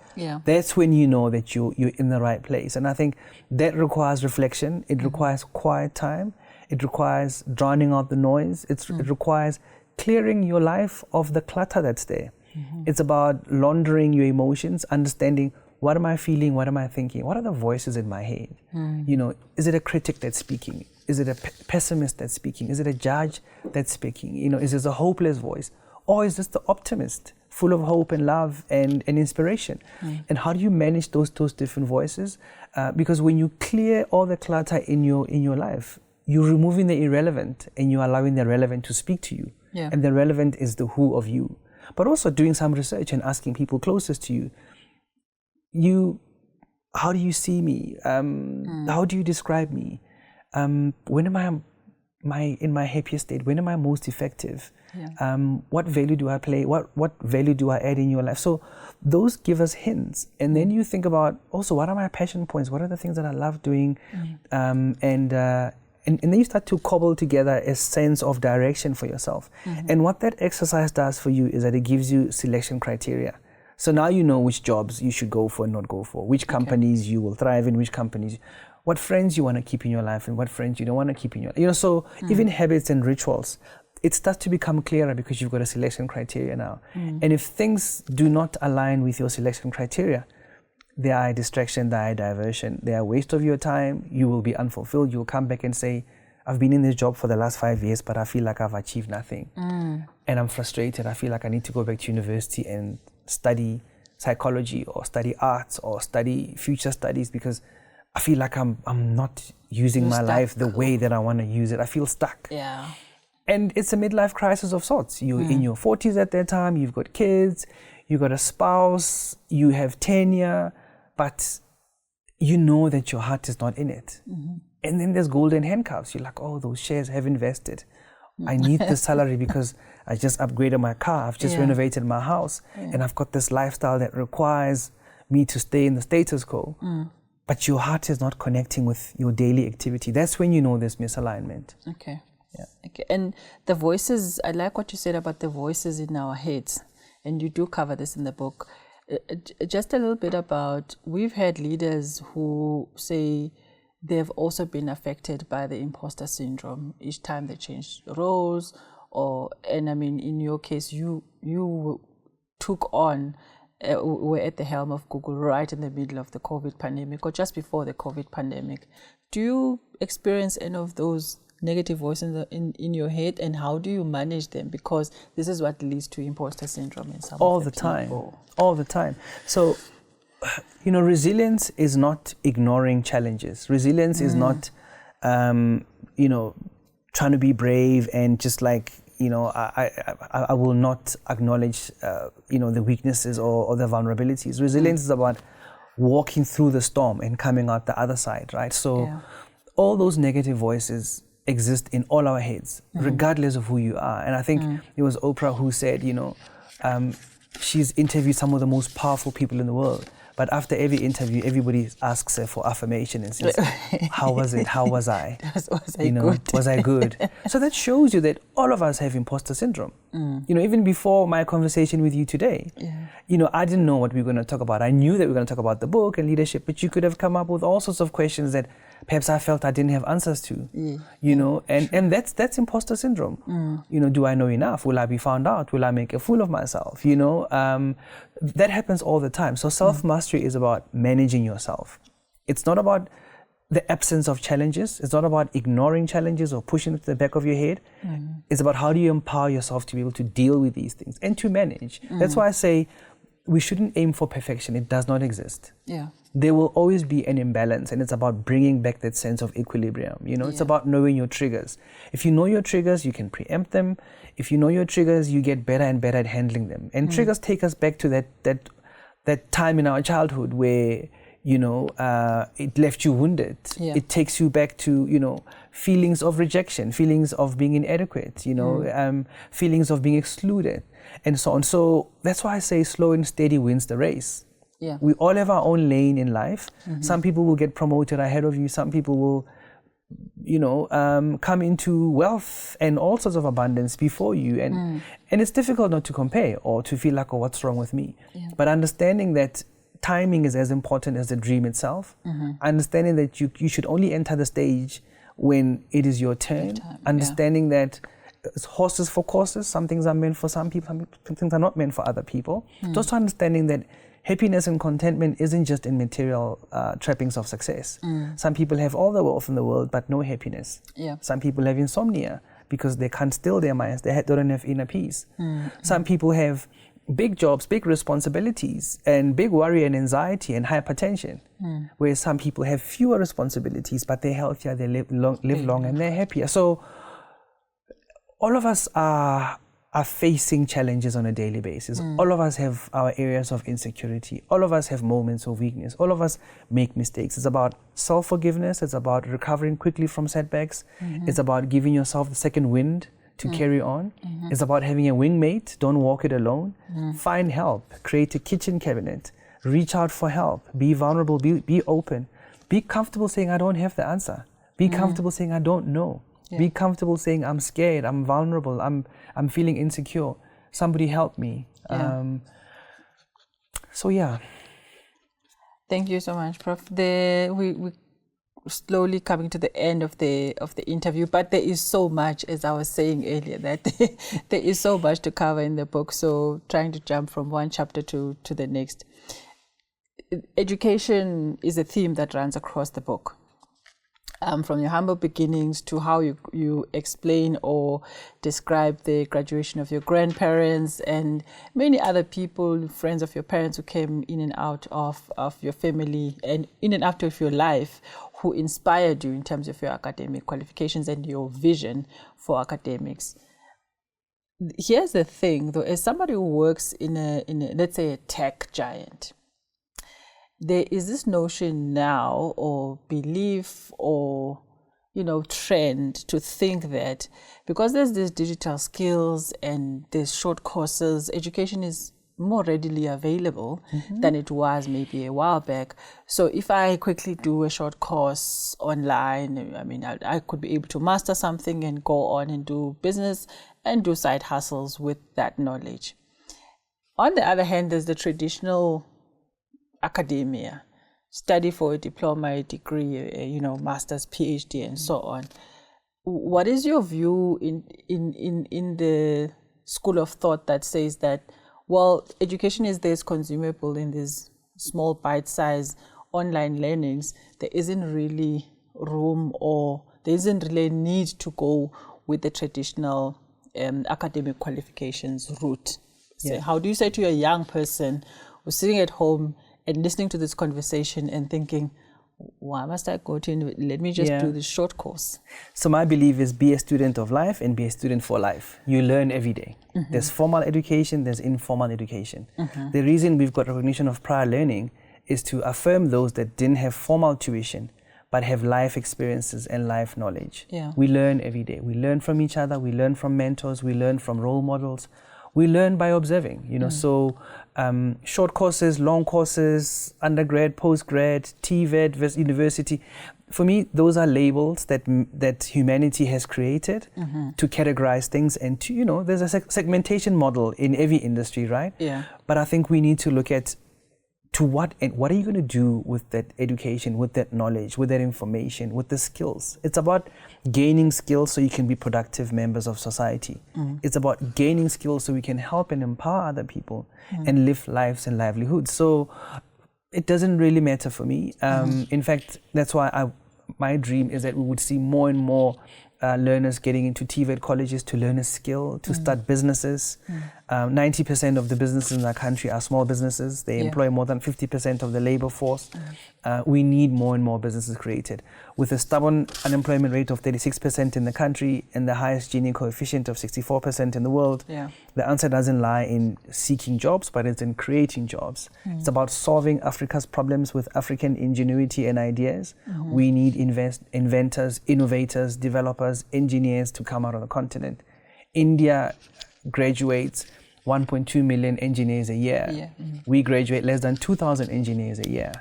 That's when you know that you're in the right place. And I think that requires reflection. It requires quiet time. It requires drowning out the noise. It requires clearing your life of the clutter that's there. It's about laundering your emotions, understanding, what am I feeling? What am I thinking? What are the voices in my head? Is it a critic that's speaking? Is it a pessimist that's speaking? Is it a judge that's speaking? You know, is this a hopeless voice? Or is this the optimist, full of hope and love and inspiration? And how do you manage those different voices? Because when you clear all the clutter in your life, you're removing the irrelevant and you're allowing the relevant to speak to you. Yeah. And the relevant is the who of you. But also doing some research and asking people closest to you, how do you see me? How do you describe me? When am I in my happiest state? When am I most effective? Yeah. What value do I play? What value do I add in your life? So those give us hints. And then you think about also, what are my passion points? What are the things that I love doing? And then you start to cobble together a sense of direction for yourself. And what that exercise does for you is that it gives you selection criteria. So now you know which jobs you should go for and not go for, which companies you will thrive in, which companies, what friends you want to keep in your life and what friends you don't want to keep in your life. You know, so even habits and rituals, it starts to become clearer because you've got a selection criteria now. And if things do not align with your selection criteria, they are a distraction, they are a diversion, they are a waste of your time, you will be unfulfilled, you'll come back and say, I've been in this job for the last 5 years, but I feel like I've achieved nothing. And I'm frustrated, I feel like I need to go back to university and study psychology or study arts or study future studies because I feel like I'm not using my life the way that I want to use it. I feel stuck. Yeah. And it's a midlife crisis of sorts. You're in your 40s at that time, you've got kids, you've got a spouse, you have tenure, but you know that your heart is not in it. And then there's golden handcuffs. You're like, oh, those shares have invested. I need the salary because I just upgraded my car, I've just renovated my house, and I've got this lifestyle that requires me to stay in the status quo. But your heart is not connecting with your daily activity. That's when you know there's misalignment. Okay. Yeah. Okay. And the voices, I like what you said about the voices in our heads, and you do cover this in the book. Just a little bit about, we've had leaders who say they've also been affected by the imposter syndrome each time they change roles, and I mean, in your case, you took on, were at the helm of Google right in the middle of the COVID pandemic or just before the COVID pandemic. Do you experience any of those negative voices in your head, and how do you manage them? Because this is what leads to imposter syndrome in some all of the people. All the time. So, you know, resilience is not ignoring challenges. Resilience is not, you know, trying to be brave and just like, you know, I will not acknowledge, you know, the weaknesses or the vulnerabilities. Resilience is about walking through the storm and coming out the other side, right? So all those negative voices exist in all our heads, regardless of who you are. And I think it was Oprah who said, you know, she's interviewed some of the most powerful people in the world. But after every interview, everybody asks her for affirmation and says, how was it? How was I? Was I good? So that shows you that all of us have imposter syndrome. You know, even before my conversation with you today, you know, I didn't know what we were going to talk about. I knew that we were going to talk about the book and leadership, but you could have come up with all sorts of questions that perhaps I felt I didn't have answers to, you know, and that's imposter syndrome. You know, do I know enough? Will I be found out? Will I make a fool of myself? You know, that happens all the time. So self-mastery is about managing yourself. It's not about the absence of challenges. It's not about ignoring challenges or pushing it to the back of your head. It's about how do you empower yourself to be able to deal with these things and to manage. That's why I say we shouldn't aim for perfection. It does not exist. There will always be an imbalance, and it's about bringing back that sense of equilibrium. You know, it's about knowing your triggers. If you know your triggers, you can preempt them. If you know your triggers, you get better and better at handling them. And triggers take us back to that time in our childhood where, you know, it left you wounded. It takes you back to, you know, feelings of rejection, feelings of being inadequate, you know, feelings of being excluded, and so on. So that's why I say slow and steady wins the race. We all have our own lane in life. Some people will get promoted ahead of you. Some people will, you know, come into wealth and all sorts of abundance before you. And it's difficult not to compare or to feel like, oh, what's wrong with me? But understanding that timing is as important as the dream itself. Understanding that you should only enter the stage when it is your turn. Understanding that it's horses for courses. Some things are meant for some people, some things are not meant for other people. Just understanding that, happiness and contentment isn't just in material trappings of success. Some people have all the wealth in the world, but no happiness. Some people have insomnia because they can't still their minds. They don't have inner peace. Some people have big jobs, big responsibilities, and big worry and anxiety and hypertension, whereas some people have fewer responsibilities, but they're healthier, they live long, and they're happier. So all of us are facing challenges on a daily basis. All of us have our areas of insecurity. All of us have moments of weakness. All of us make mistakes. It's about self-forgiveness. It's about recovering quickly from setbacks. It's about giving yourself the second wind to carry on. It's about having a wingmate. Don't walk it alone. Find help. Create a kitchen cabinet. Reach out for help. Be vulnerable. Be open. Be comfortable saying, I don't have the answer. Be comfortable saying, I don't know. Be comfortable saying, I'm scared, I'm vulnerable, I'm feeling insecure. Somebody help me. So yeah. Thank you so much, Prof. We slowly coming to the end of the interview, but there is so much, as I was saying earlier, that there is so much to cover in the book. So trying to jump from one chapter to the next. Education is a theme that runs across the book. From your humble beginnings to how you explain or describe the graduation of your grandparents and many other people, friends of your parents who came in and out of your family and in and out of your life, who inspired you in terms of your academic qualifications and your vision for academics. Here's the thing, though, as somebody who works in a let's say a tech giant, there is this notion now or belief or, trend to think that because there's these digital skills and there's short courses, education is more readily available than it was maybe a while back. So if I quickly do a short course online, I could be able to master something and go on and do business and do side hustles with that knowledge. On the other hand, there's the traditional academia, study for a diploma, a degree, master's, PhD, and so on. What is your view in the school of thought that says that, well, education is this consumable in these small bite-sized online learnings? There isn't really room or there isn't really need to go with the traditional academic qualifications route. So how do you say to a young person who's sitting at home and listening to this conversation and thinking, why must I go to, let me just do this short course? So my belief is be a student of life and be a student for life. You learn every day. There's formal education, there's informal education. The reason we've got recognition of prior learning is to affirm those that didn't have formal tuition, but have life experiences and life knowledge. We learn every day. We learn from each other, we learn from mentors, we learn from role models. We learn by observing, so short courses, long courses, undergrad, postgrad, TVET, university. For me, those are labels that humanity has created to categorize things and to, there's a segmentation model in every industry, right? But I think we need to look at what are you going to do with that education, with that knowledge, with that information, with the skills. It's about gaining skills so you can be productive members of society. It's about gaining skills so we can help and empower other people and live lives and livelihoods. So it doesn't really matter for me. In fact, that's why my dream is that we would see more and more learners getting into TVET colleges to learn a skill, to start businesses. 90% of the businesses in our country are small businesses. They employ more than 50% of the labor force. We need more and more businesses created. With a stubborn unemployment rate of 36% in the country and the highest Gini coefficient of 64% in the world, the answer doesn't lie in seeking jobs, but it's in creating jobs. It's about solving Africa's problems with African ingenuity and ideas. We need inventors, innovators, developers, engineers to come out of the continent. India graduates 1.2 million engineers a year. We graduate less than 2,000 engineers a year.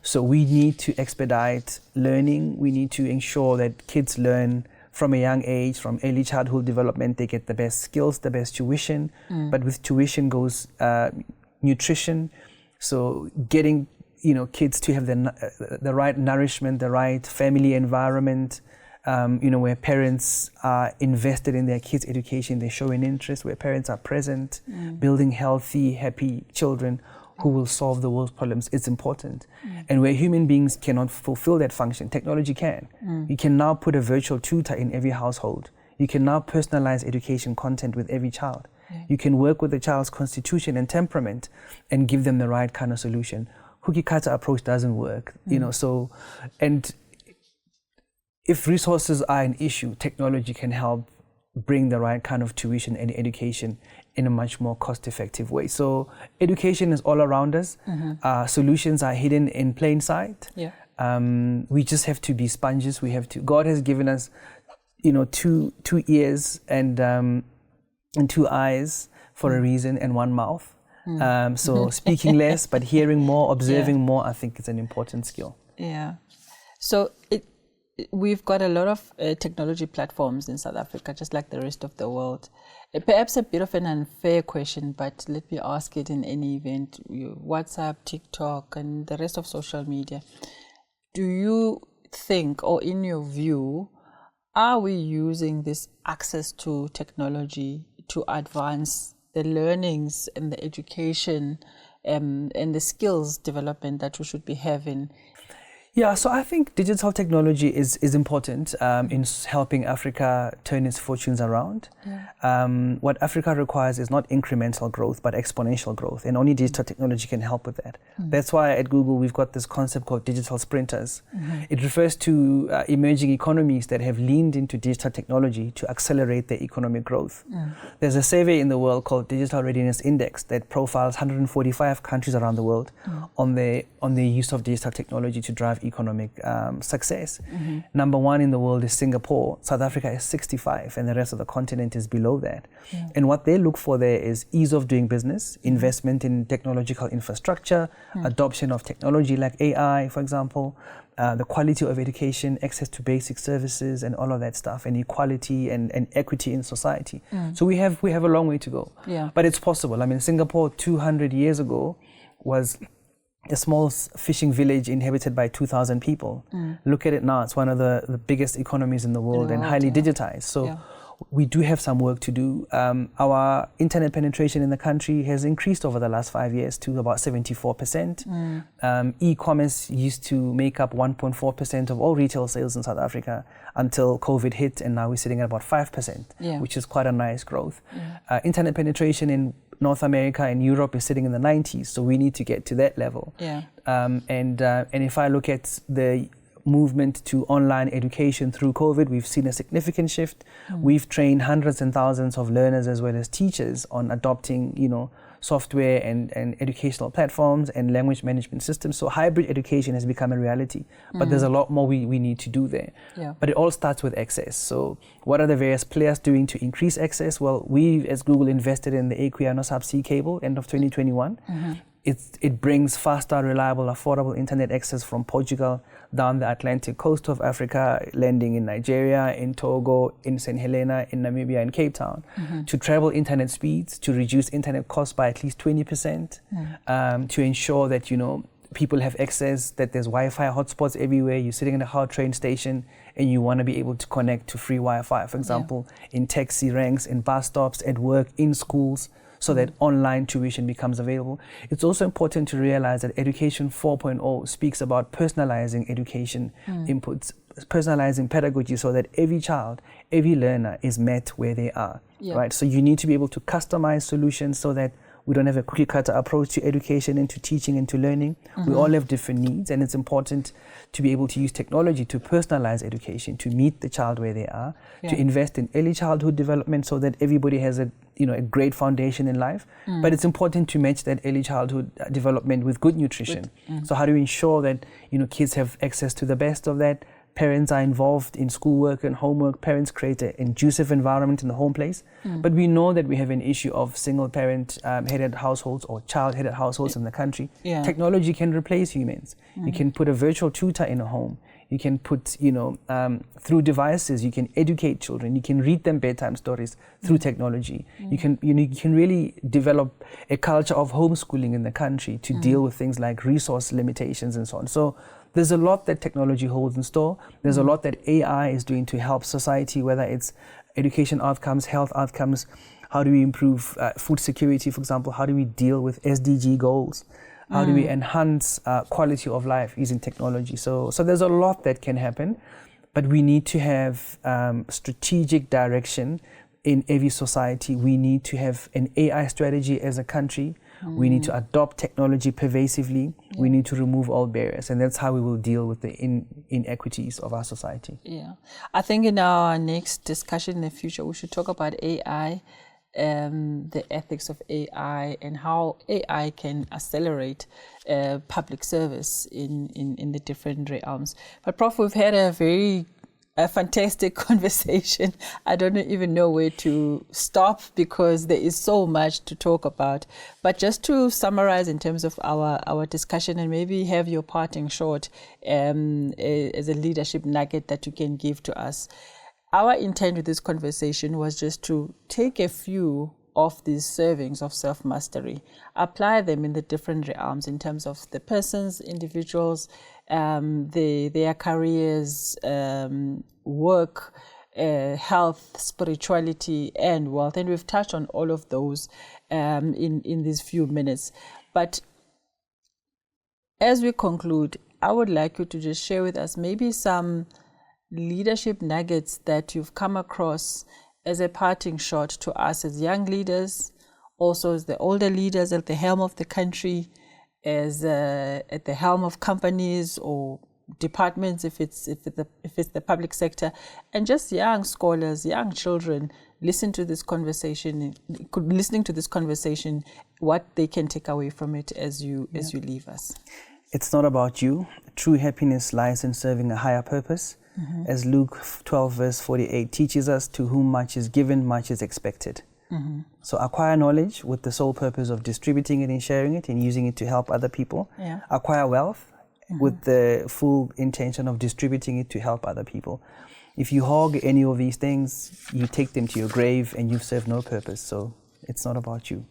So we need to expedite learning. We need to ensure that kids learn from a young age, from early childhood development. They get the best skills, the best tuition. But with tuition goes nutrition. So getting kids to have the right nourishment, the right family environment, where parents are invested in their kids' education, they show an interest, where parents are present, building healthy, happy children. who will solve the world's problems is important. And where human beings cannot fulfill that function, technology can. You can now put a virtual tutor in every household. You can now personalize education content with every child. You can work with the child's constitution and temperament and give them the right kind of solution. Cookie cutter approach doesn't work, you know, so, and if resources are an issue, technology can help bring the right kind of tuition and education in a much more cost-effective way. So education is all around us. Solutions are hidden in plain sight. We just have to be sponges. We have to. God has given us, you know, two ears and 2 eyes for a reason, and 1 mouth. So speaking less, but hearing more, observing more, I think is an important skill. Yeah. So we've got a lot of technology platforms in South Africa, just like the rest of the world. Perhaps a bit of an unfair question, but let me ask it in any event. WhatsApp, TikTok, and the rest of social media. Do you think, or in your view, are we using this access to technology to advance the learnings and the education and the skills development that we should be having? Yeah, so I think digital technology is important in helping Africa turn its fortunes around. What Africa requires is not incremental growth, but exponential growth, and only digital technology can help with that. That's why at Google we've got this concept called digital sprinters. It refers to emerging economies that have leaned into digital technology to accelerate their economic growth. There's a survey in the world called Digital Readiness Index that profiles 145 countries around the world on the use of digital technology to drive economic success. Number 1 in the world is Singapore. South Africa is 65, and the rest of the continent is below that. And what they look for there is ease of doing business, investment in technological infrastructure, adoption of technology like AI, for example, the quality of education, access to basic services, and all of that stuff, and equality and equity in society. So we have a long way to go. But it's possible. I mean, Singapore 200 years ago was a small fishing village inhabited by 2,000 people. Look at it now, it's one of the biggest economies in the world and highly digitized. So we do have some work to do. Our internet penetration in the country has increased over the last 5 years to about 74%. E-commerce used to make up 1.4% of all retail sales in South Africa until COVID hit, and now we're sitting at about 5%, which is quite a nice growth. Internet penetration in North America and Europe is sitting in the 90s, so we need to get to that level. And if I look at the movement to online education through COVID, we've seen a significant shift. We've trained hundreds and thousands of learners as well as teachers on adopting, you know, software and educational platforms and language management systems. So hybrid education has become a reality, but there's a lot more we need to do there. But it all starts with access. So what are the various players doing to increase access? Well, we as Google invested in the Equiano subsea cable end of 2021. It brings faster, reliable, affordable internet access from Portugal down the Atlantic coast of Africa, landing in Nigeria, in Togo, in St. Helena, in Namibia, and Cape Town, to treble internet speeds, to reduce internet costs by at least 20%, to ensure that, you know, people have access, that there's Wi-Fi hotspots everywhere. You're sitting in a Gautrain station and you want to be able to connect to free Wi-Fi, for example, in taxi ranks, in bus stops, at work, in schools, so that online tuition becomes available. It's also important to realize that Education 4.0 speaks about personalizing education inputs, personalizing pedagogy so that every child, every learner is met where they are, right? So you need to be able to customize solutions so that we don't have a cookie cutter approach to education and to teaching and to learning. We all have different needs, and it's important to be able to use technology to personalize education, to meet the child where they are, to invest in early childhood development so that everybody has a great foundation in life. But it's important to match that early childhood development with good nutrition. So how do we ensure that, you know, kids have access to the best of that? Parents are involved in schoolwork and homework. Parents create an conducive environment in the home place. But we know that we have an issue of single parent headed households or child headed households in the country. Technology can replace humans. You can put a virtual tutor in a home. You can put, through devices, you can educate children. You can read them bedtime stories through technology. You can really develop a culture of homeschooling in the country to deal with things like resource limitations and so on. So there's a lot that technology holds in store. There's a lot that AI is doing to help society, whether it's education outcomes, health outcomes, How do we improve food security, for example? How do we deal with SDG goals? How do we enhance quality of life using technology? So there's a lot that can happen, but we need to have strategic direction in every society. We need to have an AI strategy as a country. We need to adopt technology pervasively. We need to remove all barriers, and that's how we will deal with the inequities of our society. Yeah, I think in our next discussion in the future, we should talk about AI, the ethics of AI, and how AI can accelerate public service in the different realms. But Prof, we've had a fantastic conversation. I don't even know where to stop because there is so much to talk about. But just to summarize in terms of our discussion, and maybe have your parting shot as a leadership nugget that you can give to us. Our intent with this conversation was just to take a few of these servings of self-mastery, apply them in the different realms in terms of the persons, individuals, their careers, work, health, spirituality, and wealth. And we've touched on all of those in these few minutes. But as we conclude, I would like you to just share with us maybe some leadership nuggets that you've come across as a parting shot to us as young leaders, also as the older leaders at the helm of the country, as at the helm of companies or departments, if it's the public sector, and just young scholars, young children, listening to this conversation, what they can take away from it as you leave us. It's not about you. True happiness lies in serving a higher purpose. As Luke 12 verse 48 teaches us, to whom much is given, much is expected. So acquire knowledge with the sole purpose of distributing it and sharing it and using it to help other people. Acquire wealth with the full intention of distributing it to help other people. If you hog any of these things, you take them to your grave and you've served no purpose. So it's not about you.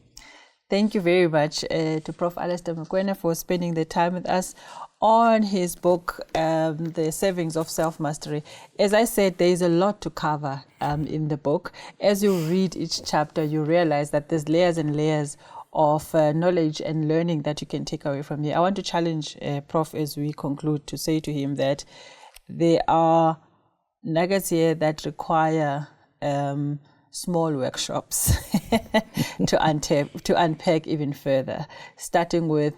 Thank you very much to Prof Alistair Mokoena for spending the time with us on his book, The Servings of Self-Mastery. As I said, there is a lot to cover in the book. As you read each chapter, you realize that there's layers and layers of knowledge and learning that you can take away from here. I want to challenge Prof as we conclude to say to him that there are nuggets here that require small workshops to unpack even further, starting with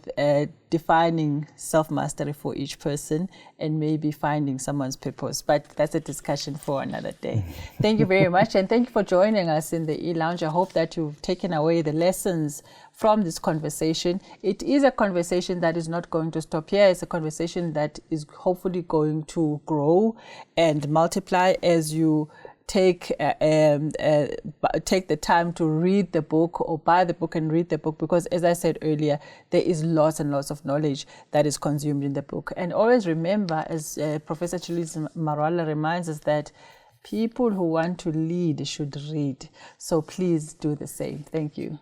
defining self-mastery for each person and maybe finding someone's purpose. But that's a discussion for another day. Thank you very much, and thank you for joining us in the e-lounge. I hope that you've taken away the lessons from this conversation. It is a conversation that is not going to stop here. It's a conversation that is hopefully going to grow and multiply as you take the time to read the book or buy the book and read the book, because as I said earlier, there is lots and lots of knowledge that is consumed in the book. And always remember, as Professor Chili's Marwala reminds us, that people who want to lead should read. So please do the same. Thank you.